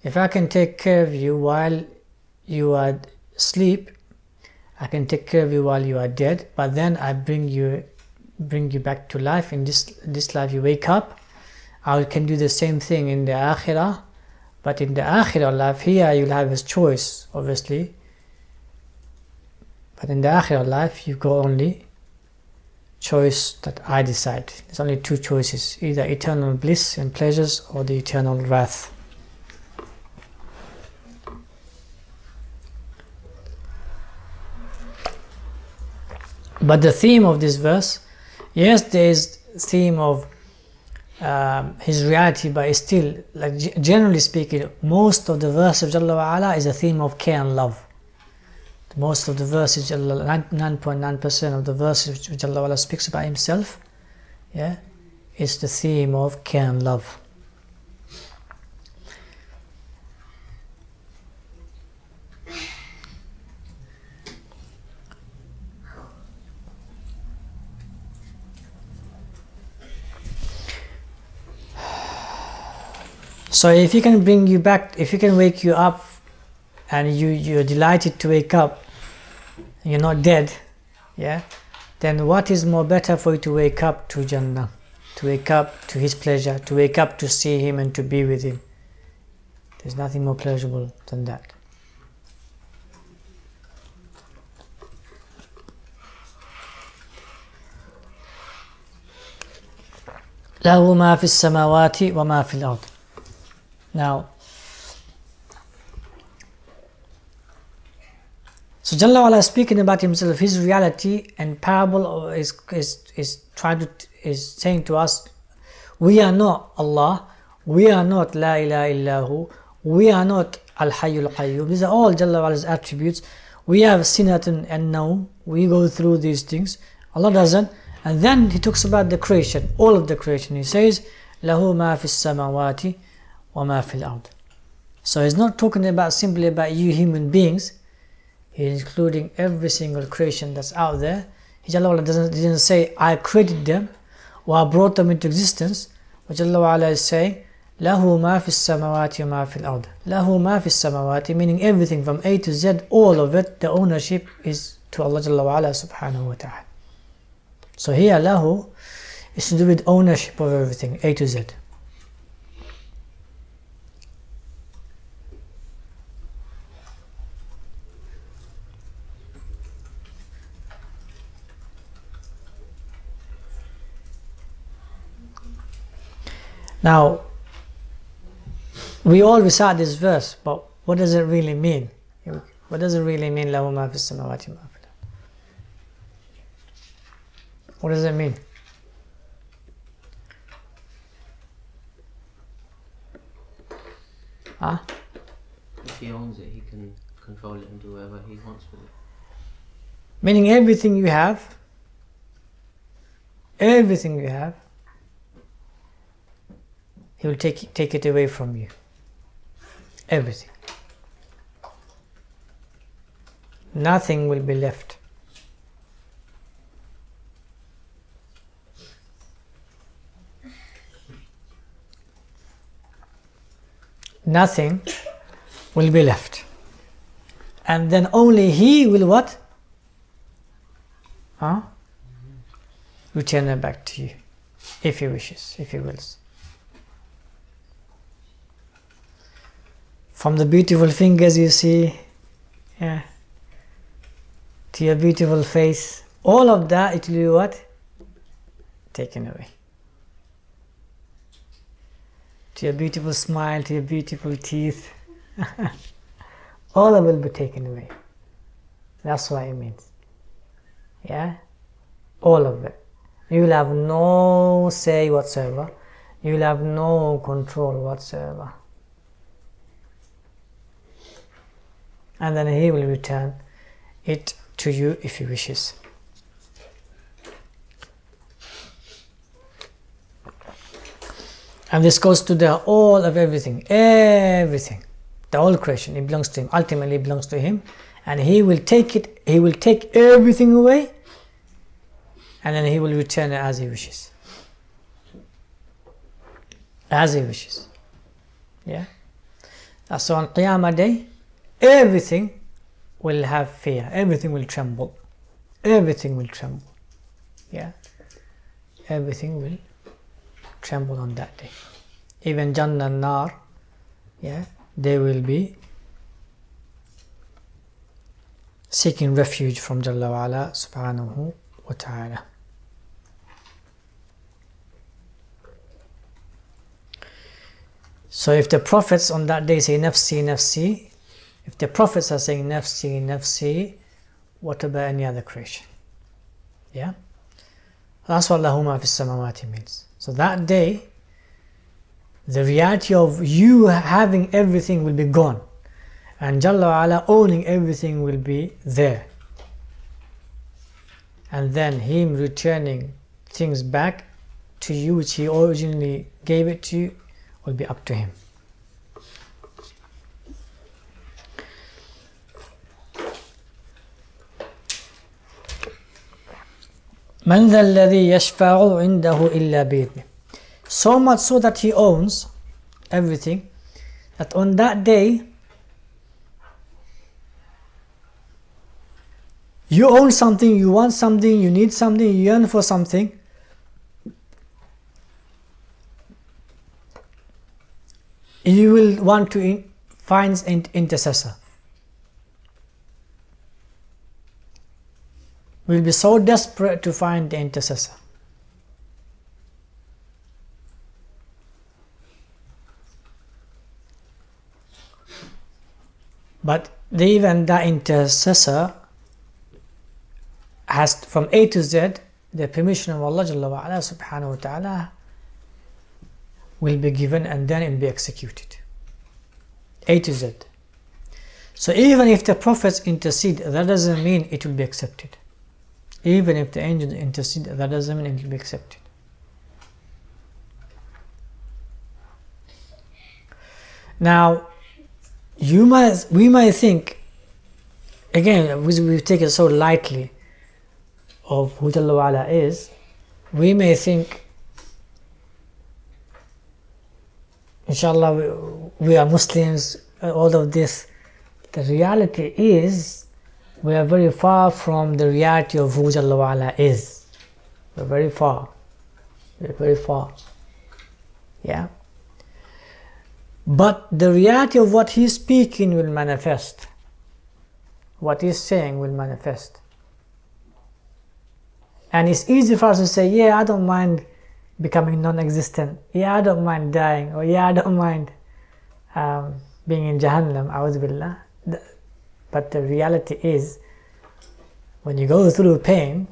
if I can take care of you while you are asleep, I can take care of you while you are dead, but then I bring you back to life. In this life you wake up. I can do the same thing in the Akhirah, but in the Akhirah life, here you'll have a choice, obviously. But in the Akhirah life, you go only choice that I decide. There's only two choices, either eternal bliss and pleasures or the eternal wrath. But the theme of this verse, yes, there is theme of his reality, but it's still, like generally speaking, most of the verse of Jalla wa Ala is a theme of care and love. Most of the verses, 9.9% of the verses which Allah speaks about himself, yeah, is the theme of care and love. So if he can bring you back, if he can wake you up and you're delighted to wake up, you're not dead, yeah, then what is more better for you to wake up to Jannah, to wake up to his pleasure, to wake up to see him and to be with him? There's nothing more pleasurable than that. له ما في السماوات وما في الأرض. Now, so Jalla wa'ala is speaking about himself, his reality, and parable is saying to us, we are not Allah, we are not La ilaha illahu, we are not Al-Hayyul Qayyum. These are all Jalla wa'ala's attributes. We have sinatun and nawm, we go through these things. Allah doesn't. And then he talks about the creation, all of the creation. He says, Lahu ma fis samawati wa ma fil ard. So he's not talking about simply about you human beings. He's including every single creation that's out there. Allah didn't say, I created them or I brought them into existence. But Allah is saying, Lahu ma fis samawati wa ma fil ard. Lahu ma fis samawati, meaning everything from A to Z, all of it, the ownership is to Allah subhanahu wa ta'ala. So here, lahu is to do with ownership of everything, A to Z. Now, we all recite this verse, but what does it really mean? What does it really mean, lahu ma fis samawati wa ma fil ard? What does it mean? Huh? If he owns it, he can control it and do whatever he wants with it. Meaning everything you have, he will take it away from you. Everything. Nothing will be left. Nothing will be left. And then only he will what? Return it back to you. If he wishes, if he wills. From the beautiful fingers you see, yeah, to your beautiful face, all of that, it will be what? Taken away. To your beautiful smile, to your beautiful teeth, all of it will be taken away. That's what it means. Yeah? All of it. You will have no say whatsoever. You will have no control whatsoever. And then He will return it to you if He wishes. And this goes to the all of everything. Everything. The whole creation. It belongs to Him. Ultimately it belongs to Him. And He will take it. He will take everything away. And then He will return it as He wishes. As He wishes. Yeah. So on Qiyamah Day, everything will have fear. Everything will tremble. Everything will tremble. Yeah. Everything will tremble on that day. Even Jannah and Nar, yeah, they will be seeking refuge from Jalla wa Ala subhanahu wa ta'ala. So if the prophets on that day say nafsi, nafsi, if the prophets are saying nafsi, nafsi, what about any other creation? Yeah? That's what lahuma fis samawati means. So that day, the reality of you having everything will be gone. And Jalla wa Ala owning everything will be there. And then Him returning things back to you which He originally gave it to you will be up to Him. مَنْ ذَا الَّذِي يَشْفَعُ عِنْدَهُ إِلَّا بِإِذْنِهِ. So much so that He owns everything, that on that day you own something, you want something, you need something, you yearn for something, you will want to find an intercessor. Will be so desperate to find the intercessor. But even that intercessor has from A to Z the permission of Allah Jalla wa Ala subhanahu wa ta'ala will be given, and then it will be executed. A to Z. So even if the prophets intercede, that doesn't mean it will be accepted. Even if the angels intercede, that doesn't mean it will be accepted. Now, we might think, again, we take it so lightly of who Jalla wa Ala is, we may think, inshallah, we are Muslims, all of this. The reality is, we are very far from the reality of who Jalla wa Ala is. We're very far. We're very far. Yeah. But the reality of what He's speaking will manifest. What He's saying will manifest. And it's easy for us to say, yeah, I don't mind becoming non-existent. Yeah, I don't mind dying. Or yeah, I don't mind being in Jahannam. A'udhu billah. But the reality is, when you go through pain,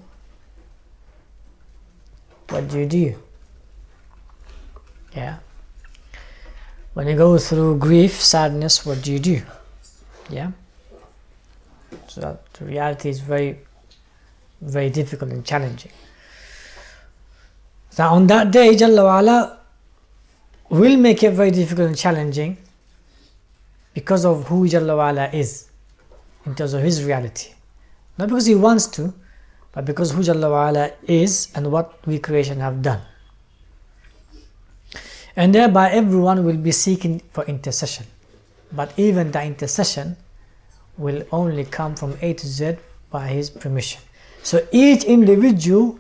what do? Yeah. When you go through grief, sadness, what do? Yeah. So that the reality is very, very difficult and challenging. So on that day, Jalla wa Ala will make it very difficult and challenging because of who Jalla wa Ala is in terms of His reality. Not because He wants to, but because who Jalla wa Ala is and what we creation have done. And thereby everyone will be seeking for intercession. But even the intercession will only come from A to Z by His permission. So each individual,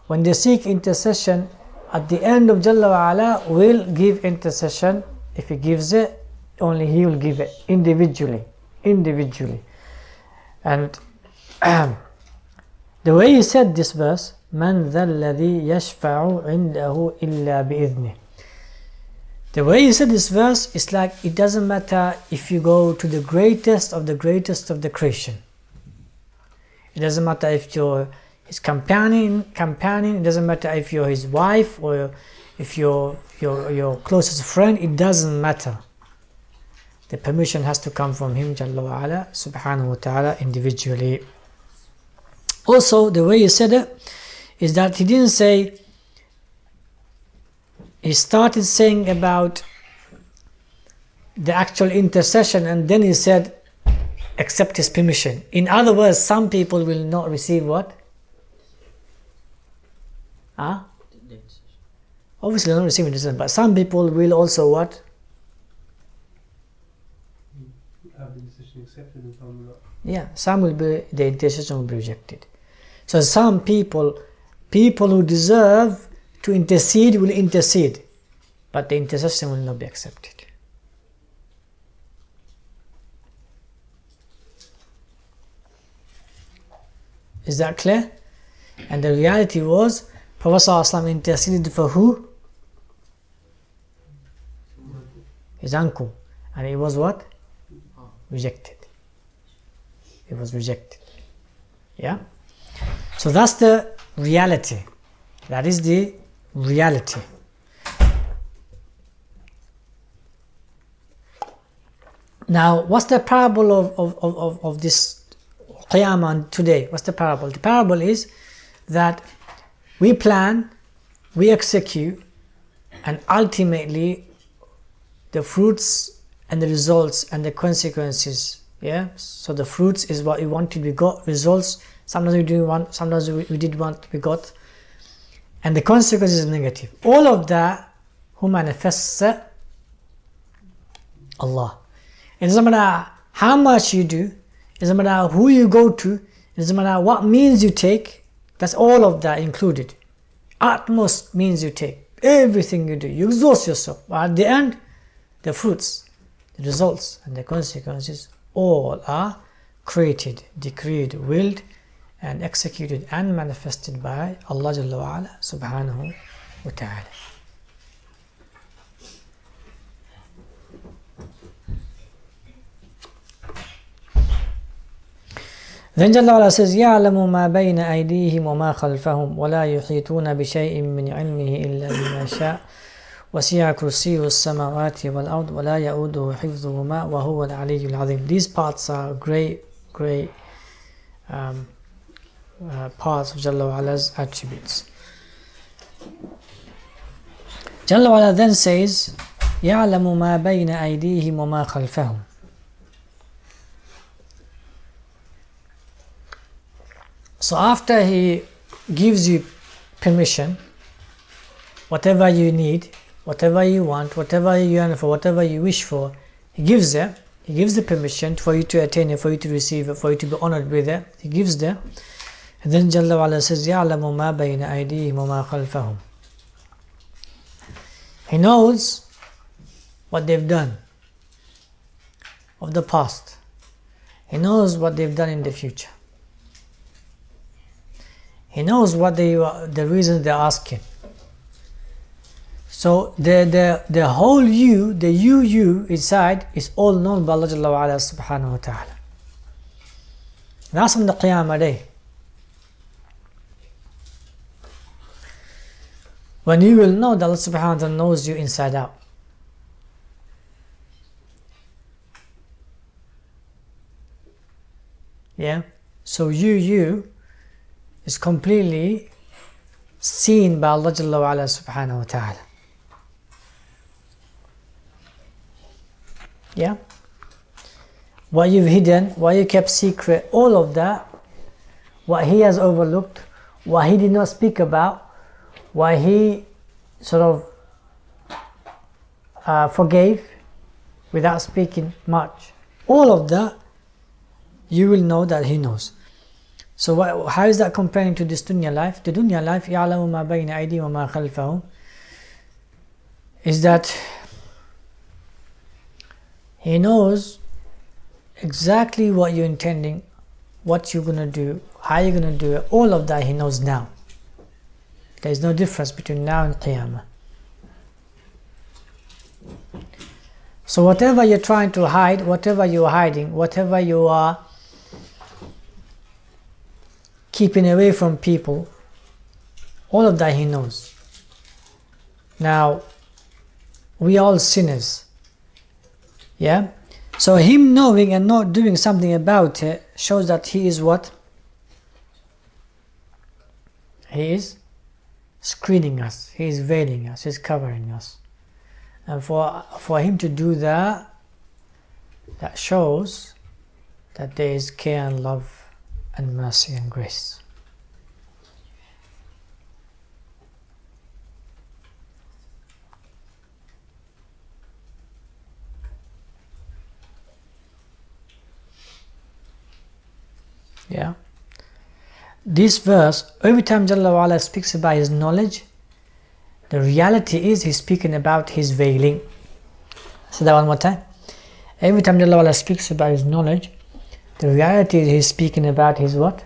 when they seek intercession, at the end of Jalla wa Ala will give intercession. If He gives it, only He will give it individually. And the way He said this verse, مَنْ ذَا الَّذِي يَشْفَعُ عِنْدَهُ إِلَّا بِإِذْنِهِ. The way He said this verse is like, it doesn't matter if you go to the greatest of the creation. It doesn't matter if you're His companion, it doesn't matter if you're his wife or if you're your closest friend, it doesn't matter. The permission has to come from him Jalla wa ala, subhanahu wa ta'ala, individually. Also, the way he said it is that he didn't say, he started saying about the actual intercession and then he said accept his permission. In other words, some people will not receive what? Obviously not receiving intercession, but some people will also what? Have the decision accepted and some will not. Yeah, some will be, the intercession will be rejected. So some people who deserve to intercede will intercede, but the intercession will not be accepted. Is that clear? And the reality was, Prophet ﷺ interceded for who? His uncle. And it was what? Rejected. It was rejected. Yeah? So that's the reality. That is the reality. Now, what's the parable of this Qiyamah today? What's the parable? The parable is that we plan, we execute, and ultimately the fruits and the results and the consequences. Yeah. So the fruits is what we wanted, we got. Results, sometimes we didn't want, sometimes we did want, we got. And the consequences is negative. All of that, who manifests it? Allah. It doesn't matter how much you do. It doesn't matter who you go to. It doesn't matter what means you take. That's all of that included. Utmost means you take. Everything you do, you exhaust yourself. But at the end, the fruits, the results, and the consequences all are created, decreed, willed, and executed and manifested by Allah Jalla wa ala, subhanahu wa ta'ala. Then Jalla wa ala says, يَعْلَمُ مَا بَيْنَ أَيْدِيهِمْ وَمَا خَلْفَهُمْ وَلَا يُحِيطُونَ بِشَيْءٍ مِّنْ عِلْمِهِ إِلَّا بِمَا شَاءَ وَسِعَ كُرْسِيُّهُ السَّمَاوَاتِ وَالْأَرْضِ وَلَا يَؤُودُهُ حِفْظُهُمَا وَهُوَ الْعَلِيُّ الْعَظِيمُ. These parts are great parts of Jalla wa ala's attributes. Jalla wa ala then says, يَعْلَمُ مَا بَيْنَ أَيْدِيهِمْ وَمَا خَلْفَهُمْ. So after he gives you permission, whatever you need, whatever you want, whatever you yearn for, whatever you wish for, he gives it. He gives the permission for you to attain it, for you to receive it, for you to be honored with it. He gives that. And then Jalla wa ala says, يَعْلَمُ مَا بَيْنَ أَيْدِيهِمْ وَمَا خَلْفَهُم. He knows what they've done of the past. He knows what they've done in the future. He knows what the reasons they're asking. So the whole you, the you inside is all known by Allah Jalla wa ala subhanahu wa ta'ala. That's on the Qiyamah day. When you will know that Allah subhanahu wa ta'ala knows you inside out. Yeah? So you is completely seen by Allah Jalla wa ala subhanahu wa ta'ala. Yeah? What you've hidden, what you kept secret, all of that, what he has overlooked, what he did not speak about, what he sort of forgave without speaking much, all of that, you will know that he knows. So how is that comparing to this dunya life? The dunya life, يَعْلَمُ مَا بَيْنَ أَيْدِيهِمْ وَمَا خَلْفَهُمْ, is that he knows exactly what you're intending, what you're going to do, how you're going to do it, all of that he knows now. There is no difference between now and Qiyamah. So whatever you're trying to hide, whatever you're hiding, whatever you are keeping away from people, all of that He knows. Now, we are all sinners. Yeah? So Him knowing and not doing something about it shows that He is what? He is screening us. He is veiling us. He is covering us. And for Him to do that, that shows that there is care and love and mercy and grace. Yeah. This verse, every time Jalla wa Ala speaks about His knowledge, the reality is He's speaking about His veiling. Say that one more time. Every time Jalla wa Ala speaks about His knowledge, the reality is He's speaking about His what?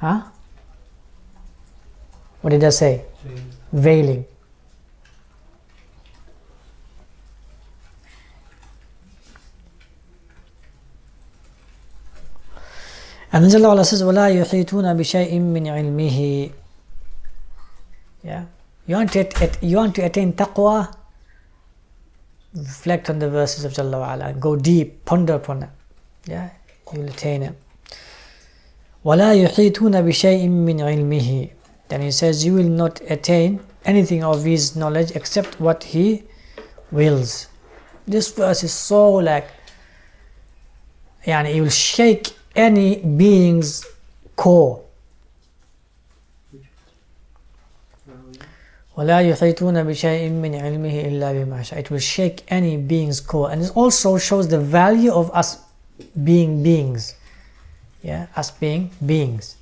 Huh? What did I say? Veiling. And then Allah says, وَلَا يُحِيطُونَ بِشَيْءٍ مِّنْ عِلْمِهِ. Yeah. You want to attain taqwa? Reflect on the verses of Jalla wa Ala. Go deep, ponder upon it. Yeah, you will attain it. وَلَا يُحِيطُونَ بِشَيْءٍ مِّنْ عِلْمِهِ. Then He says, you will not attain anything of His knowledge except what He wills. This verse is so like, it will shake any being's core. وَلَا يُحِيطُونَ بِشَيْءٍ مِّنْ عِلْمِهِ إِلَّا بِمَا شَاءَ. It will shake any being's core. And it also shows the value of us being beings. Yeah, us being beings.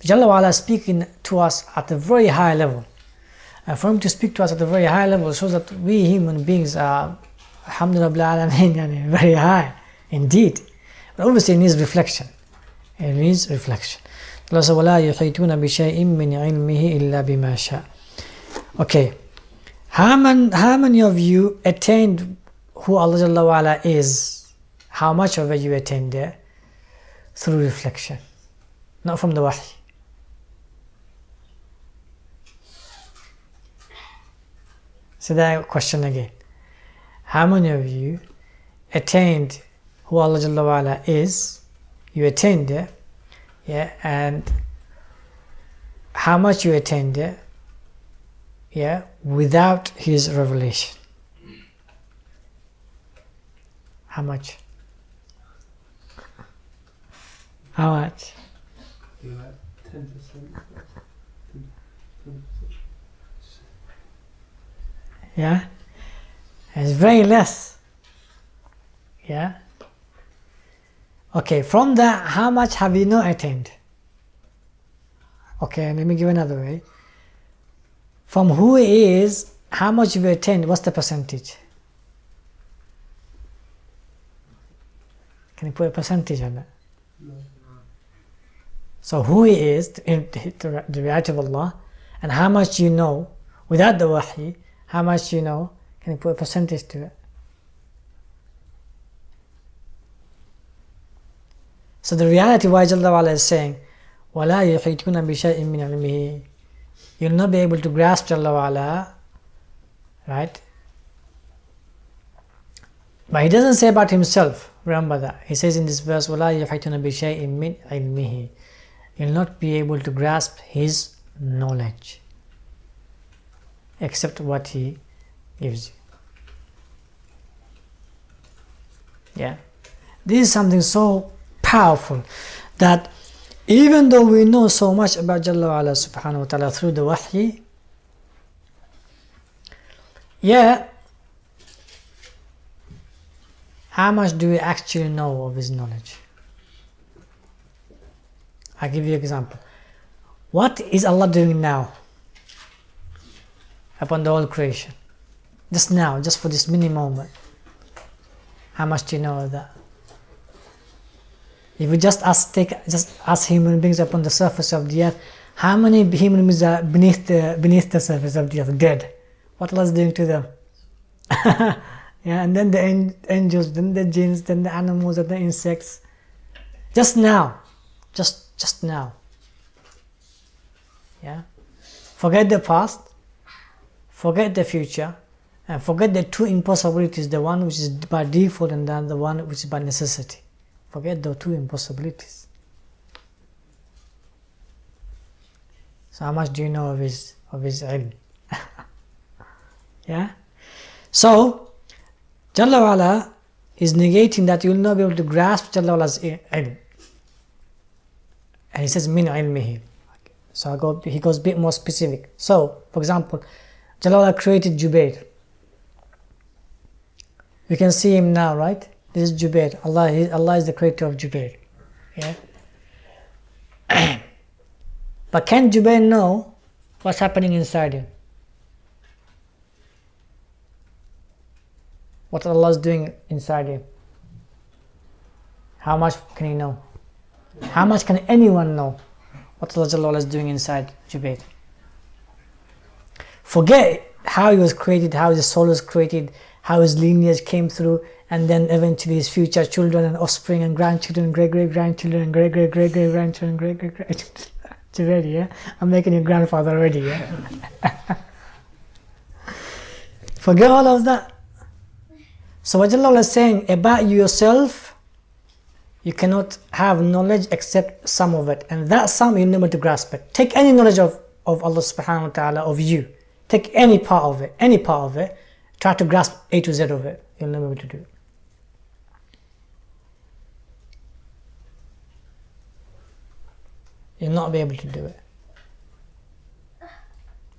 Jalla wa Ala speaking to us at a very high level. And for Him to speak to us at a very high level shows that we human beings are, alhamdulillah, very high indeed. But obviously it needs reflection. It needs reflection. Allah says, وَلَا يُحِيطُونَ بِشَيْءٍ مِّنْ عِلْمِهِ إِلَّا بِمَا شَاءَ. Okay. How many of you attained who Allah Jalla wa Ala is? How much of it you attained there? Through reflection. Not from the wahy. So that question again. How many of you attained who Allah Jalla wa Ala is? You attained it. Yeah, and how much you attained it? Yeah, without His revelation. How much? How much? You're like 10%. 10%. Yeah, it's very less. Yeah. Okay, from that, how much have you not attained? Okay, let me give another way. From who He is, how much you've attained, what's the percentage? Can you put a percentage on that? No. So who He is, the reality of Allah, and how much you know, without the wahy, how much you know, can you put a percentage to it? So the reality why Jalla wa Ala is saying, وَلَا يُحِيطُونَ بِشَيْءٍ مِّنْ عِلْمِهِ. You'll not be able to grasp Jalla wa Ala, right? But He doesn't say about Himself, remember that. He says in this verse, وَلَا يُحِيطُونَ بِشَيْءٍ مِّنْ عِلْمِهِ. You'll not be able to grasp His knowledge except what He gives you. Yeah. This is something so powerful that even though we know so much about Jalla wa Ala subhanahu wa ta'ala through the wahy, yeah, how much do we actually know of His knowledge? I'll give you an example. What is Allah doing now upon the whole creation? Just now, just for this mini moment. How much do you know of that? If we just ask human beings upon the surface of the earth, how many human beings are beneath the surface of the earth, dead? What Allah is doing to them? Yeah, and then the angels, then the jinns, then the animals, and the insects. Just now, just just now. Yeah. Forget the past, forget the future, and forget the two impossibilities, the one which is by default and then the one which is by necessity. Forget the two impossibilities. So how much do you know of his ilm? Yeah. So Jalla wa Ala is negating that you will not be able to grasp Jalla wa Ala's ilm. And he says min ilmihi. So he goes a bit more specific. So, for example, Jalla wa Ala created Ubayd. We can see him now, right? This is Ubayd. Allah is the creator of Ubayd. Yeah. But can Ubayd know what's happening inside him? What Allah is doing inside him? How much can he know? How much can anyone know what Allah is doing inside Ubayd? Forget how he was created, how his soul was created, how his lineage came through, and then eventually his future children and offspring and grandchildren, great-great-grandchildren, and great-great-great-great-grandchildren, great-great-great-grandchildren. Already, yeah? I'm making you grandfather already, yeah? Forget all of that. So what Allah is saying about yourself, you cannot have knowledge except some of it, and that some you're never to grasp it. Take any knowledge of Allah subhanahu wa ta'ala, of you. Take any part of it, try to grasp A to Z of it. You'll never be able to do it. You'll not be able to do it.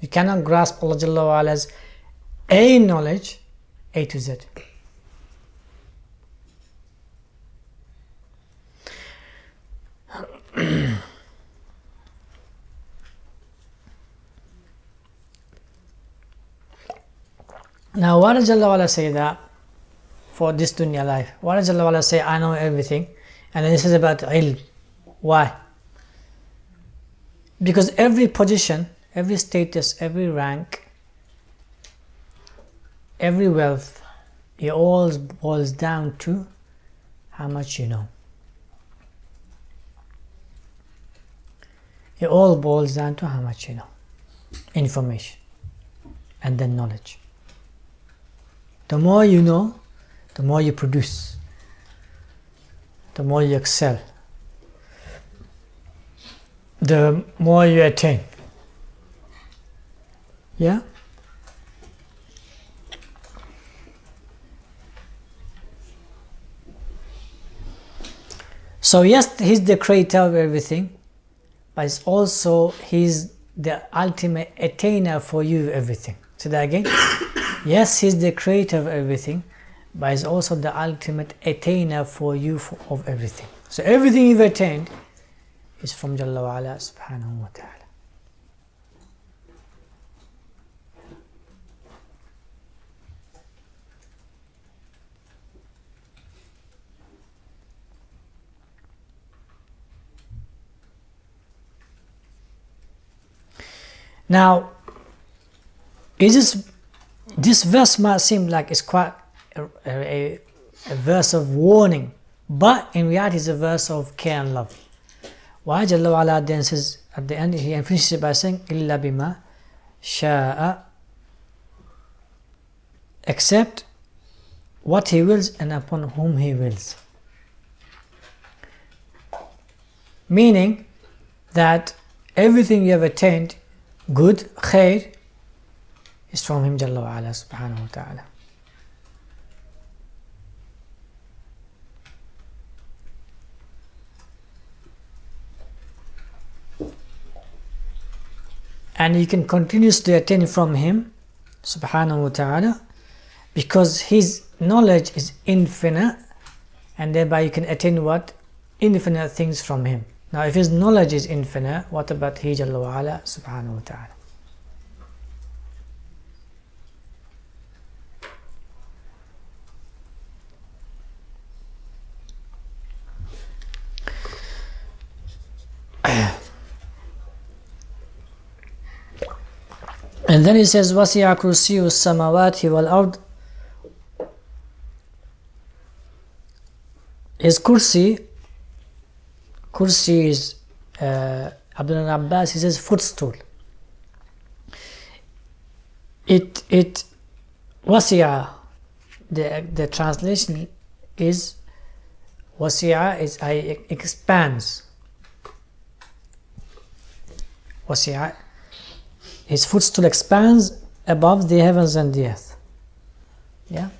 You cannot grasp Allah Jalla wa Ala's A knowledge, A to Z. Now, why does Allah Ta'ala say that for this dunya life? Why does Allah Ta'ala say, I know everything? And then this is about ilm. Why? Because every position, every status, every rank, every wealth, it all boils down to how much you know. It all boils down to how much you know. Information and then knowledge. The more you know, the more you produce, the more you excel, the more you attain. Yeah? So yes, he's the creator of everything, but it's also he's the ultimate attainer for you everything. Say that again. Yes, he's the creator of everything, but he's also the ultimate attainer for you of everything. So everything you've attained is from Jalla wa Ala subhanahu wa ta'ala. Now, this verse might seem like it's quite a verse of warning, but in reality it's a verse of care and love. Why Jalla wa Ala then says at the end, he finishes it by saying, Illa bima sha'a, except what he wills and upon whom he wills. Meaning that everything you have attained, good, khair, is from him Jalla wa Ala subhanahu wa ta'ala. And you can continuously attain from him subhanahu wa ta'ala because his knowledge is infinite, and thereby you can attain what? Infinite things from him. Now if his knowledge is infinite, what about he Jalla wa Ala subhanahu wa ta'ala? And then he says, وَسِعَ كُرْسِيُّ السَّمَوَاتِ وَالْأَرْضِ. His kursi is Abdullah ibn Abbas, he says footstool. It wasi'a, the translation is wasi'a is expands. Wasi'a, his footstool expands above the heavens and the earth. Yeah.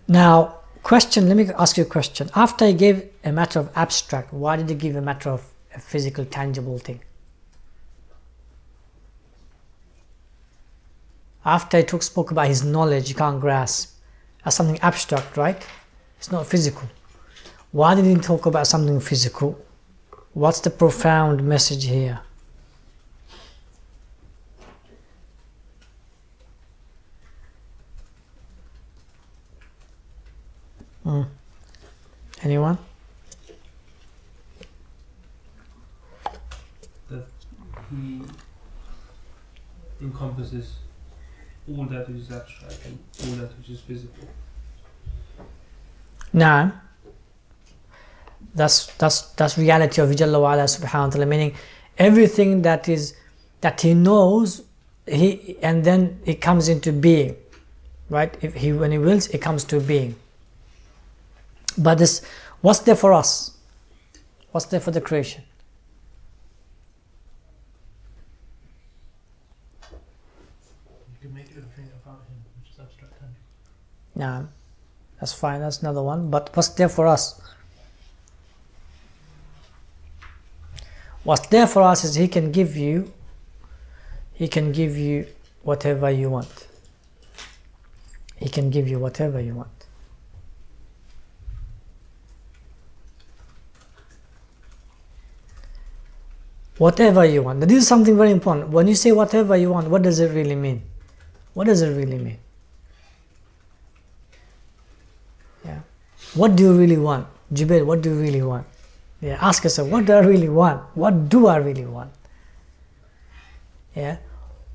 Now, question, let me ask you a question. After he gave a matter of abstract, why did he give a matter of a physical, tangible thing? After he spoke about his knowledge, you can't grasp, as something abstract, right? It's not physical. Why did he talk about something physical? What's the profound message here? Anyone? That he encompasses all that which is abstract and all that which is physical. Nah. That's reality of Jalla wa Ala subhanahu wa ta'ala, meaning everything that he knows, and then it comes into being, right? When he wills, it comes to being. But this, what's there for us? What's there for the creation? You can make everything about him, which is abstract. Nah, that's fine. That's another one. But what's there for us? What's there for us is he can give you whatever you want. He can give you whatever you want. Whatever you want. Now, this is something very important. When you say whatever you want, what does it really mean? What does it really mean? Yeah. What do you really want? Jubayd, what do you really want? Yeah. Ask yourself, what do I really want? What do I really want? Yeah.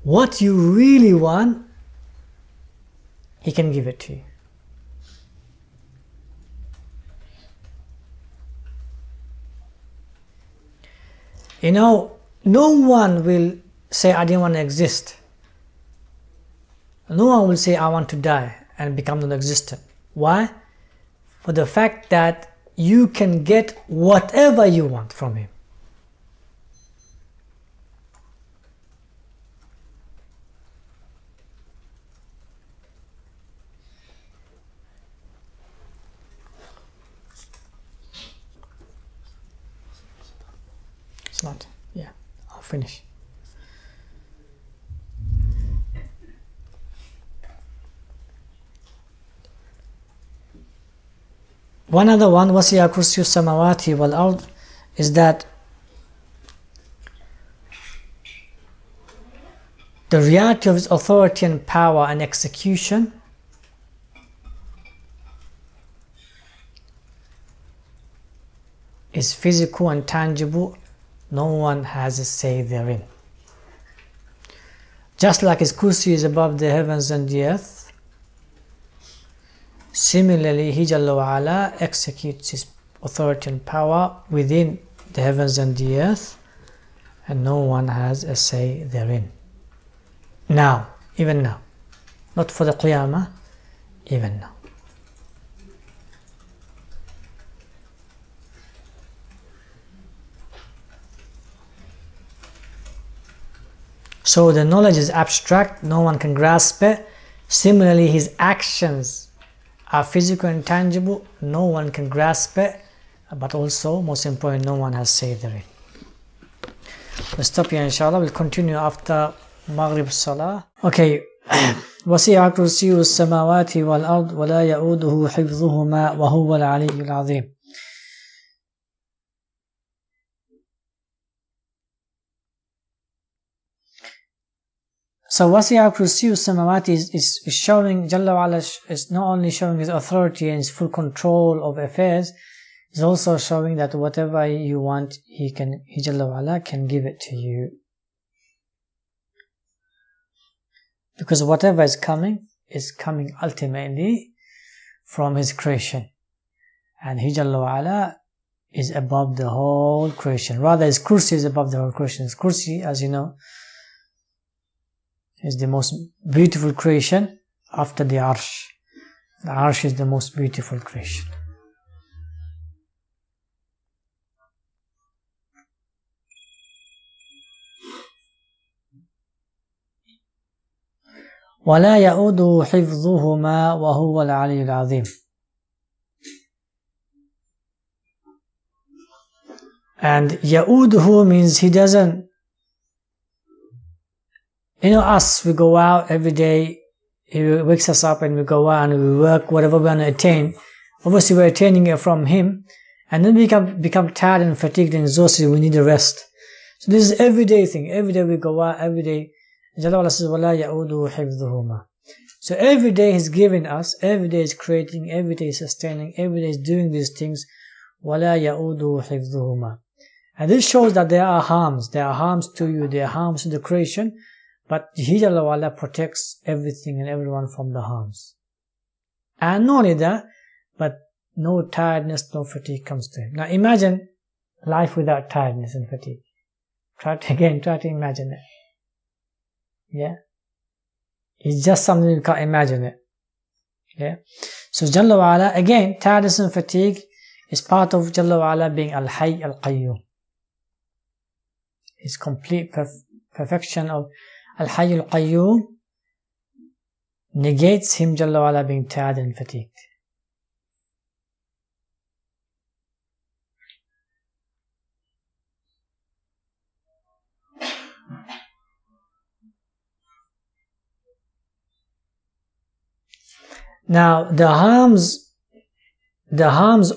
What you really want, he can give it to you. You know, no one will say, I didn't want to exist. No one will say, I want to die and become non-existent. Why? For the fact that you can get whatever you want from him. It's not. Yeah, I'll finish. One other one, wasi'a kursiyyu samawati wal ard, is that the reality of his authority and power and execution is physical and tangible. No one has a say therein. Just like his kursi is above the heavens and the earth, similarly he Jalla wa Ala executes his authority and power within the heavens and the earth, and no one has a say therein. Now, even now, not for the Qiyamah, even now. So the knowledge is abstract, no one can grasp it. Similarly, his actions are physical and tangible, no one can grasp it. But also, most important, no one has say therein. We'll stop here inshallah, we'll continue after Maghrib Salah. Okay. وَسِعَ كُرْسِيُّ السَّمَاوَاتِ وَالْأَرْضِ وَلَا يَؤُودُهُ حِفْظُهُمَا وَهُوَ الْعَلِيُّ الْعَظِيمُ. So wasi'a kursiyyu samawati is showing, Jalla wa Ala is not only showing his authority and his full control of affairs, it's also showing that whatever you want, he Jalla wa Ala can give it to you. Because whatever is coming ultimately from his creation. and He Jalla wa Ala is above the whole creation. Rather, His kursi is above the whole creation. His kursi, as you know, is the most beautiful creation after the arsh. The arsh is the most beautiful creation. وَلَا يَؤُودُهُ حِفْظُهُمَا وَهُوَ الْعَلِيُّ الْعَظِيمُ. And يَؤُودُهُ means he doesn't. You know, us, we go out every day, He wakes us up and we go out and we work, whatever we want to attain. Obviously, we're attaining it from Him, and then we become tired and fatigued and exhausted, we need a rest. So this is everyday thing. Every day we go out, every day. Jalla says, وَلَا يَؤُودُهُ حِفْظُهُمَا. So every day He's giving us, every day He's creating, every day He's sustaining, every day He's doing these things. وَلَا يَؤُودُهُ حِفْظُهُمَا. And this shows that there are harms. There are harms to you, there are harms to the creation, but He Jalla wa Ala protects everything and everyone from the harms. And not only that, but no tiredness, no fatigue comes to Him. Now imagine life without tiredness and fatigue. Try to imagine it. Yeah, it's just something you can't imagine it. Yeah, so Jalla wa Ala, again, tiredness and fatigue is part of Jalla wa Ala being Al-Hayy Al-Qayyum. His complete perfection of Al-Hayy Al-Qayyum negates Him Jalla wa Ala being tired and fatigued. Now, the harms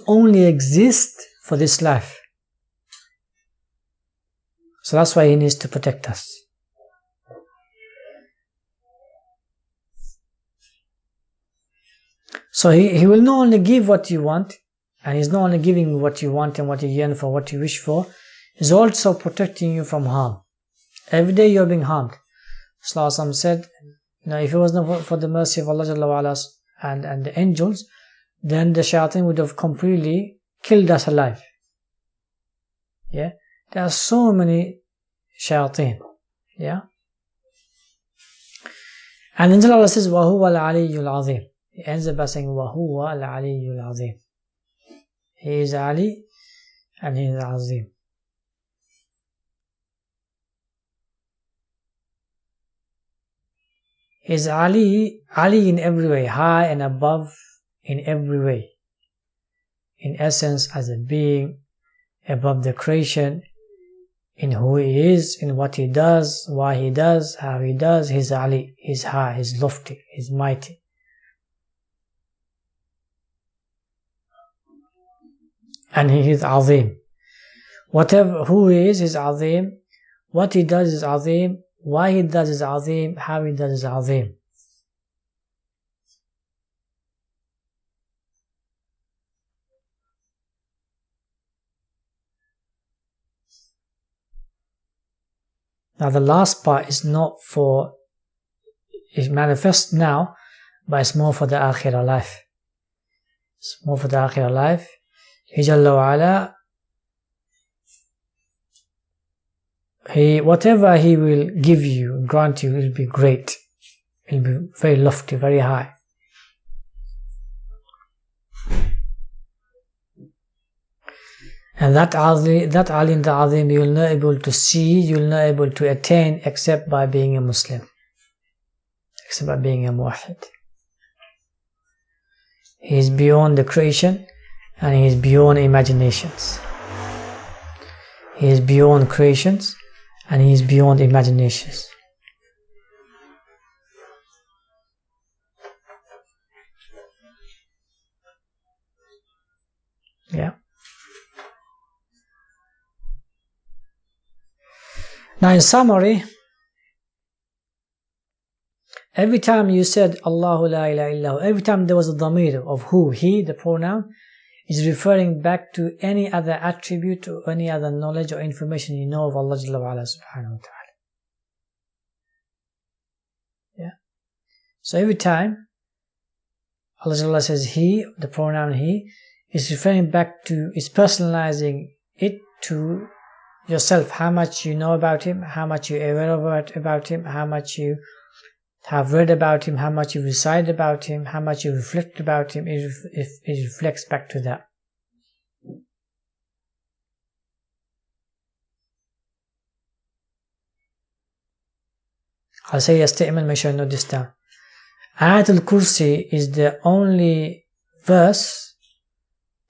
only exist for this life. So that's why He needs to protect us. So He will not only give what you want, and He's not only giving what you want and what you yearn for, what you wish for, He's also protecting you from harm. Every day you're being harmed. Sallallahu said, if it was not for the mercy of Allah Jalla wa Ala and the angels, then the shayateen would have completely killed us alive. Yeah, there are so many shayateen. Yeah, and then Allah says, وَهُوَ الْعَلِيُّ الْعَظِيمُ. He ends up by saying, وَهُوَ الْعَلِيُّ الْعَظِيمُ. He is Ali and He is Azim. He is Ali in every way, high and above in every way. In essence, as a being, above the creation, in who He is, in what He does, why He does, how He does. He's Ali, He's high, He's lofty, He's mighty. And He is Azim. Who He is Azim. What He does is Azim. Why He does is Azim. How He does is Azim. Now the last part is not for, it manifests now, but it's more for the akhirah life. It's more for the akhirah life. He Jalla wa Ala, whatever He will give you, grant you, will be great. It will be very lofty, very high. And that alim, the azim, you will not able to see, you will not able to attain except by being a Muslim, except by being a muwahhid. He is beyond the creation and He is beyond imaginations. He is beyond creations and He is beyond imaginations. Yeah. Now in summary, every time you said Allahu la ilaha illahu, every time there was a dhamir of who, He, the pronoun, is referring back to any other attribute or any other knowledge or information you know of Allah Jalla wa Ala subhanahu wa ta'ala. Yeah. So every time Allah Jalla says He, the pronoun He, It's referring back to, it's personalizing it to yourself. How much you know about him, how much you're aware about him, how much you have read about him, how much you recite about him, how much you reflect about him. It reflects back to that. I'll say a statement, make sure you note this down. Ayat al-Kursi is the only verse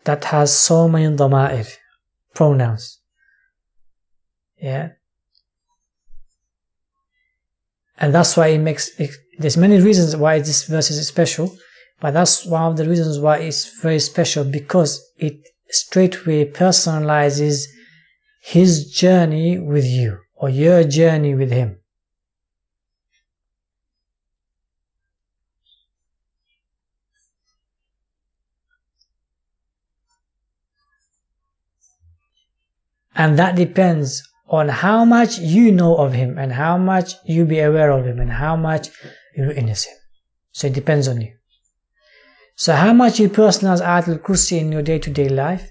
that has so many dhama'ir, pronouns. Yeah. And that's why it makes it, there's many reasons why this verse is special, but that's one of the reasons why it's very special, because it straightway personalizes his journey with you, or your journey with him. And that depends on how much you know of him, and how much you be aware of him, and how much you witness him. So it depends on you. So how much you personalize Ayat al-Kursi in your day-to-day life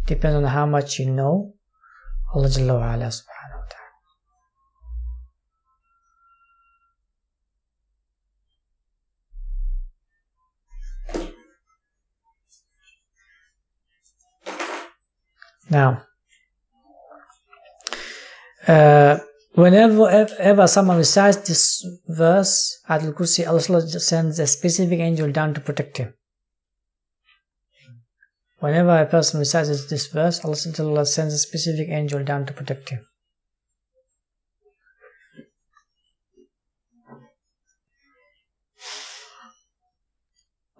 depends on how much you know Allah Jalla wa Ala subhanahu wa ta'ala. Now, whenever someone recites this verse, Ayat al-Kursi, Allah sends a specific angel down to protect him. Whenever a person recites this verse, Allah sends a specific angel down to protect him.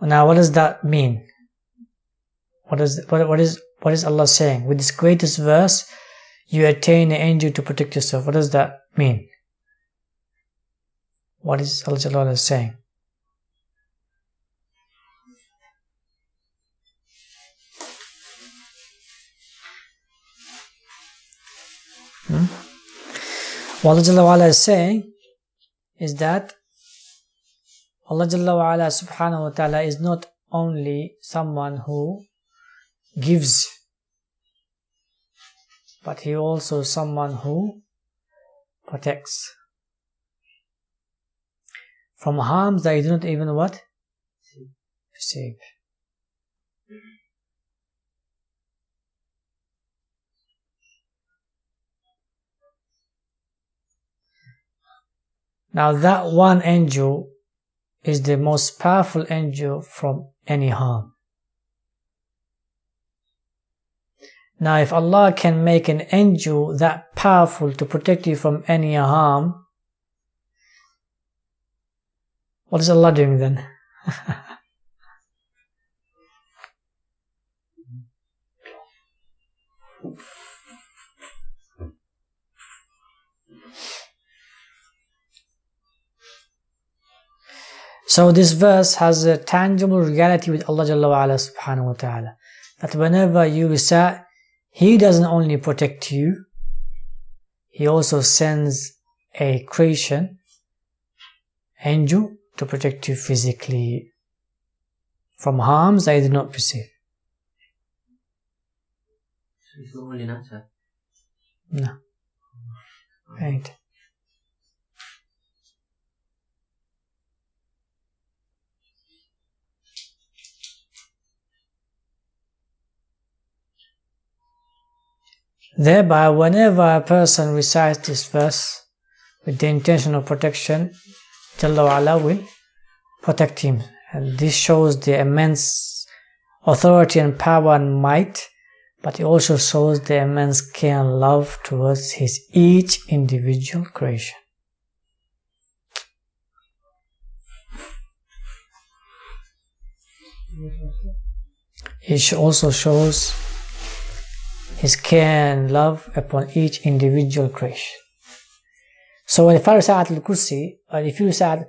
Now, what does that mean? What is Allah saying? With this greatest verse, you attain an angel to protect yourself. What does that mean? What is Allah saying? What Allah is saying is that Allah subhanahu wa ta'ala is not only someone who gives, but he also is someone who protects from harms that you do not even what? Perceive. Now that one angel is the most powerful angel from any harm. Now if Allah can make an angel that powerful to protect you from any harm, what is Allah doing then? So this verse has a tangible reality with Allah Jalla wa Ala subhanahu wa ta'ala, that whenever you recite, He doesn't only protect you, He also sends a creation, angel, to protect you physically from harms that you do not perceive. So it's not really an answer. No. Right. Thereby, whenever a person recites this verse with the intention of protection, Jalla wa Ala will protect him. And this shows the immense authority and power and might, but it also shows the immense care and love towards his each individual creation. It also shows His care and love upon each individual creation. So if I recite Al-Kursi, or if you recite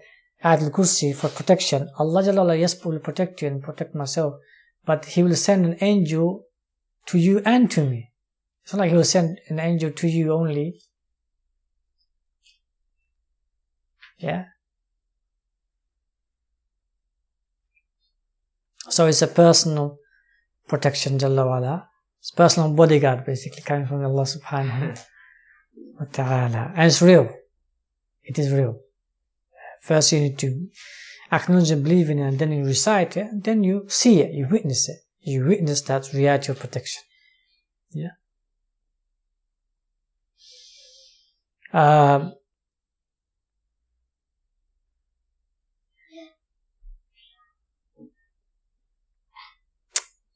Al-Kursi for protection, Allah Jalla yes, will protect you and protect myself, but He will send an angel to you and to me. It's not like He will send an angel to you only. Yeah. So it's a personal protection, Jalla wa'ala. It's personal bodyguard, basically, coming from Allah subhanahu wa ta'ala. And it's real. It is real. First you need to acknowledge and believe in it, and then you recite it, and then you see it, you witness it. You witness that reality of protection. Yeah.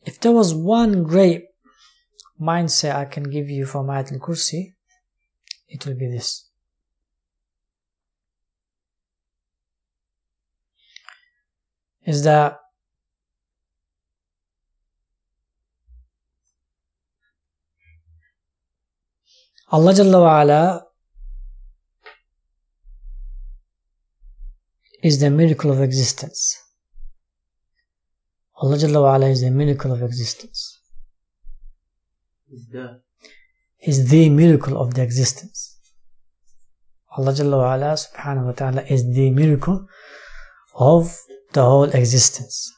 If there was one great mindset I can give you from Ayatul Kursi, it will be this. Is that Allah Jalla wa'ala is the miracle of existence. Allah Jalla wa'ala is the miracle of existence. Is the miracle of the existence. Allah Jalla wa'ala subhanahu wa ta'ala is the miracle of the whole existence.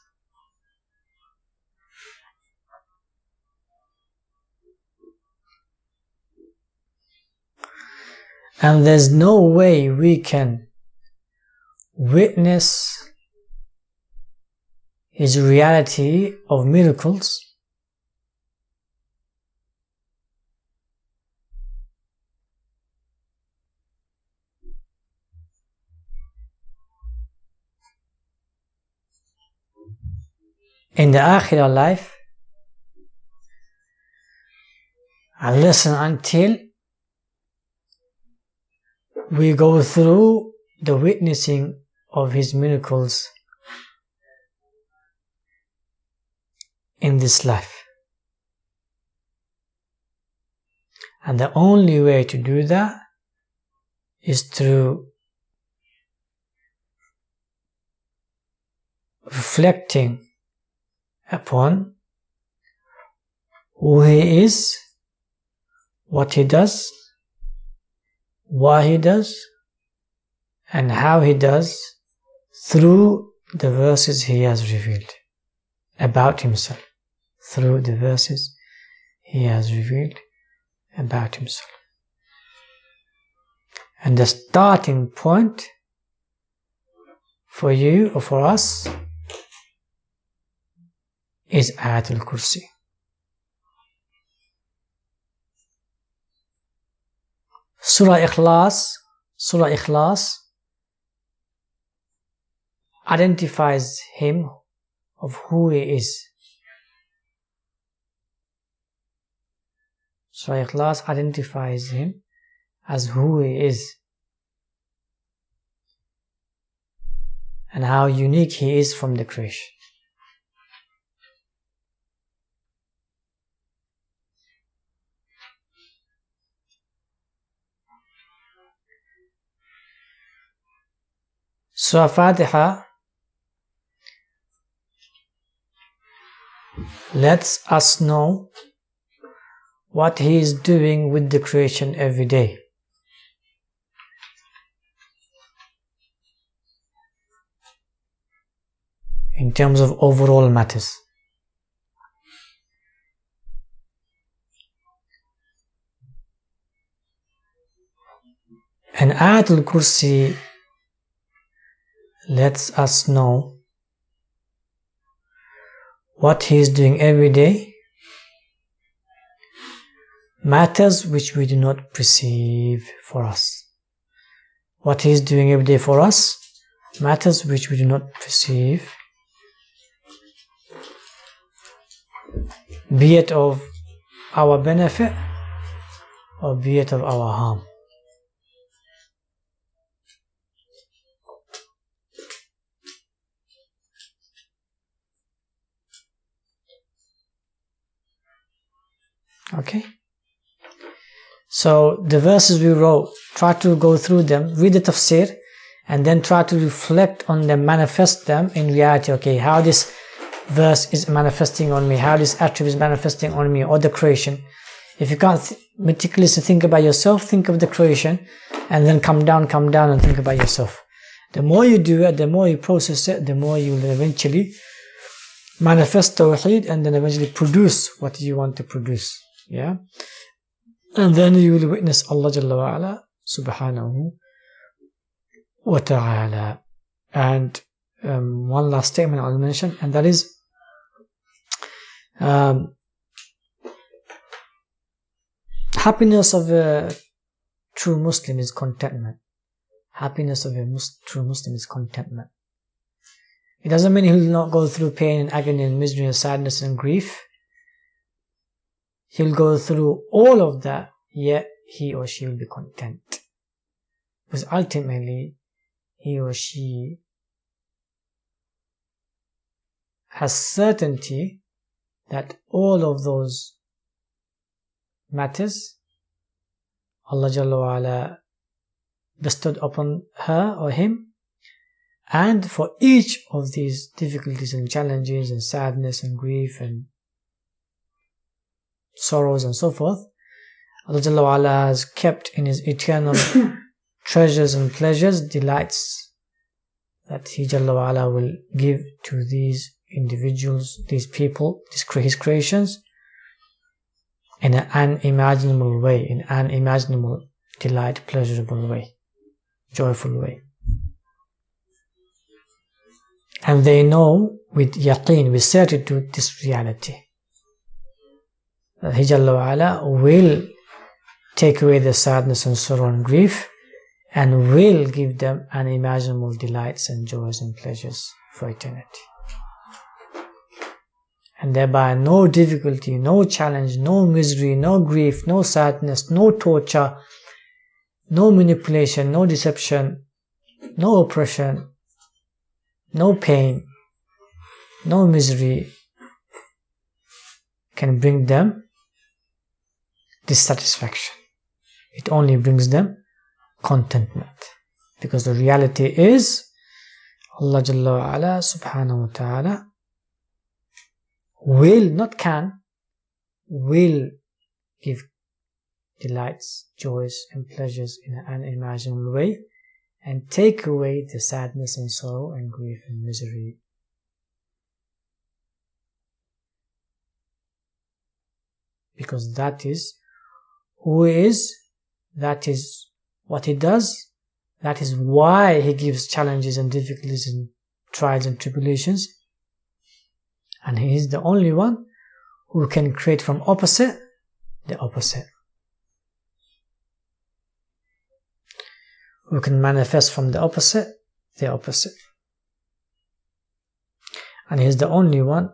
And there's no way we can witness His reality of miracles in the Akhirah life unless and until we go through the witnessing of His miracles in this life. And the only way to do that is through reflecting upon who He is, what He does, why He does, and how He does through the verses He has revealed about Himself. Through the verses He has revealed about Himself. And the starting point for you or for us is Ayatul Kursi. Surah Ikhlas identifies Him of who He is. Surah Ikhlas identifies Him as who He is and how unique He is from the creation. Surah Fatiha lets us know what He is doing with the creation every day. In terms of overall matters. And Ayatul Kursi lets us know what He is doing every day, matters which we do not perceive for us. What He is doing every day for us, matters which we do not perceive, be it of our benefit or be it of our harm. Okay? So the verses we wrote, try to go through them, read the Tafsir, and then try to reflect on them, manifest them in reality. Okay, how this verse is manifesting on me, how this attribute is manifesting on me, or the creation. If you can't meticulously think about yourself, think of the creation, and then come down and think about yourself. The more you do it, the more you process it, the more you will eventually manifest Tawhid, and then eventually produce what you want to produce. Yeah, and then you will witness Allah Jalla wa Ala Subhanahu wa Ta'ala. And one last statement I'll mention, and that is happiness of a true Muslim is contentment. Happiness of a true Muslim is contentment. It doesn't mean he will not go through pain and agony and misery and sadness and grief. He will go through all of that, yet he or she will be content. Because ultimately, he or she has certainty that all of those matters Allah Jalla wa Ala bestowed upon her or him, and for each of these difficulties and challenges and sadness and grief and sorrows and so forth, Allah Jalla wa Ala has kept in His eternal treasures and pleasures, delights that He Jalla wa Ala will give to these individuals, these people, His creations, in an unimaginable way, in an unimaginable delight, pleasurable way, joyful way. And they know with yaqeen, with certitude, this reality, that He Jalla wa Ala will take away the sadness and sorrow and grief, and will give them unimaginable delights and joys and pleasures for eternity. And thereby no difficulty, no challenge, no misery, no grief, no sadness, no torture, no manipulation, no deception, no oppression, no pain, no misery can bring them dissatisfaction. It only brings them contentment. Because the reality is Allah Jalla wa Ala Subhanahu wa Ta'ala will, not can, will give delights, joys and pleasures in an unimaginable way, and take away the sadness and sorrow and grief and misery. Because that is who He is, that is what He does, that is why He gives challenges and difficulties and trials and tribulations. And He is the only one who can create from opposite the opposite, who can manifest from the opposite the opposite. And He is the only one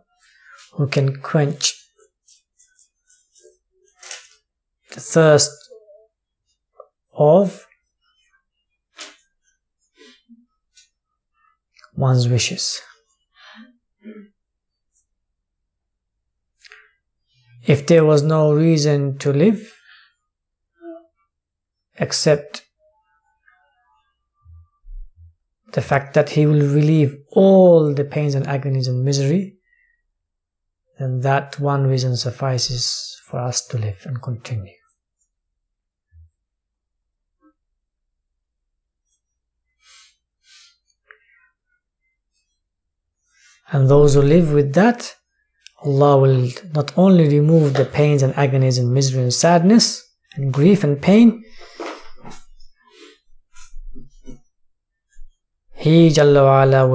who can quench the thirst of one's wishes. If there was no reason to live except the fact that He will relieve all the pains and agonies and misery, then that one reason suffices for us to live and continue. And those who live with that, Allah will not only remove the pains and agonies and misery and sadness and grief and pain, He Jalla wa Ala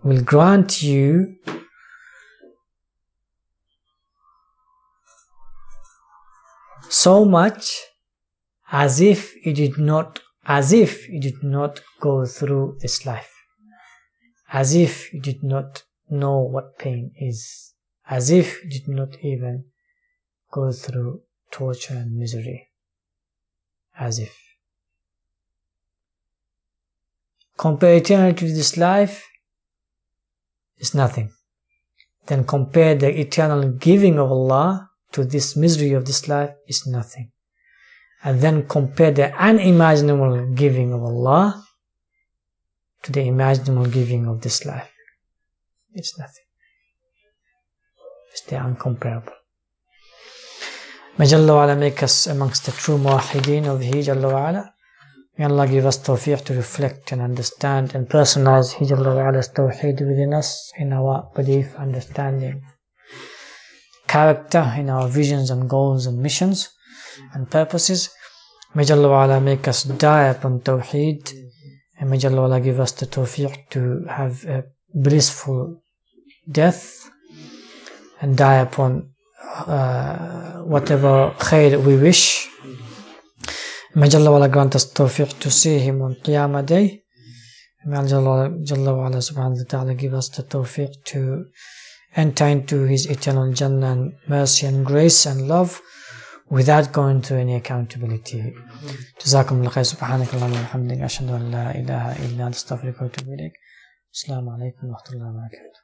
will grant you so much as if you did not go through this life, as if you did not know what pain is, as if you did not even go through torture and misery, as if. Compare eternity to this life, is nothing. Then compare the eternal giving of Allah to this misery of this life, is nothing. And then compare the unimaginable giving of Allah to the imaginable giving of this life. It's nothing. They are incomparable. May Jalla wa Ala make us amongst the true muwahideen of He Jalla wa Ala. May Allah give us tawfiq to reflect and understand and personalize His Tawhid within us, in our belief, understanding, character, in our visions and goals and missions and purposes. May Allah make us die upon Tawheed, and may Allah give us the tawfiq to have a blissful death and die upon whatever khair we wish. May Allah grant us tawfiq to see Him on Qiyamah Day. May Allah subhanahu wa ta'ala give us the tawfiq to enter into His eternal Jannah and mercy and grace and love without going through any accountability. Jazakumullah khair. Subhanakallahumma wa bihamdika ashhadu an la ilaha illa anta astaghfiruka wa atubu ilaik. Assalamu alaikum wa rahmatullahi wa barakatuh.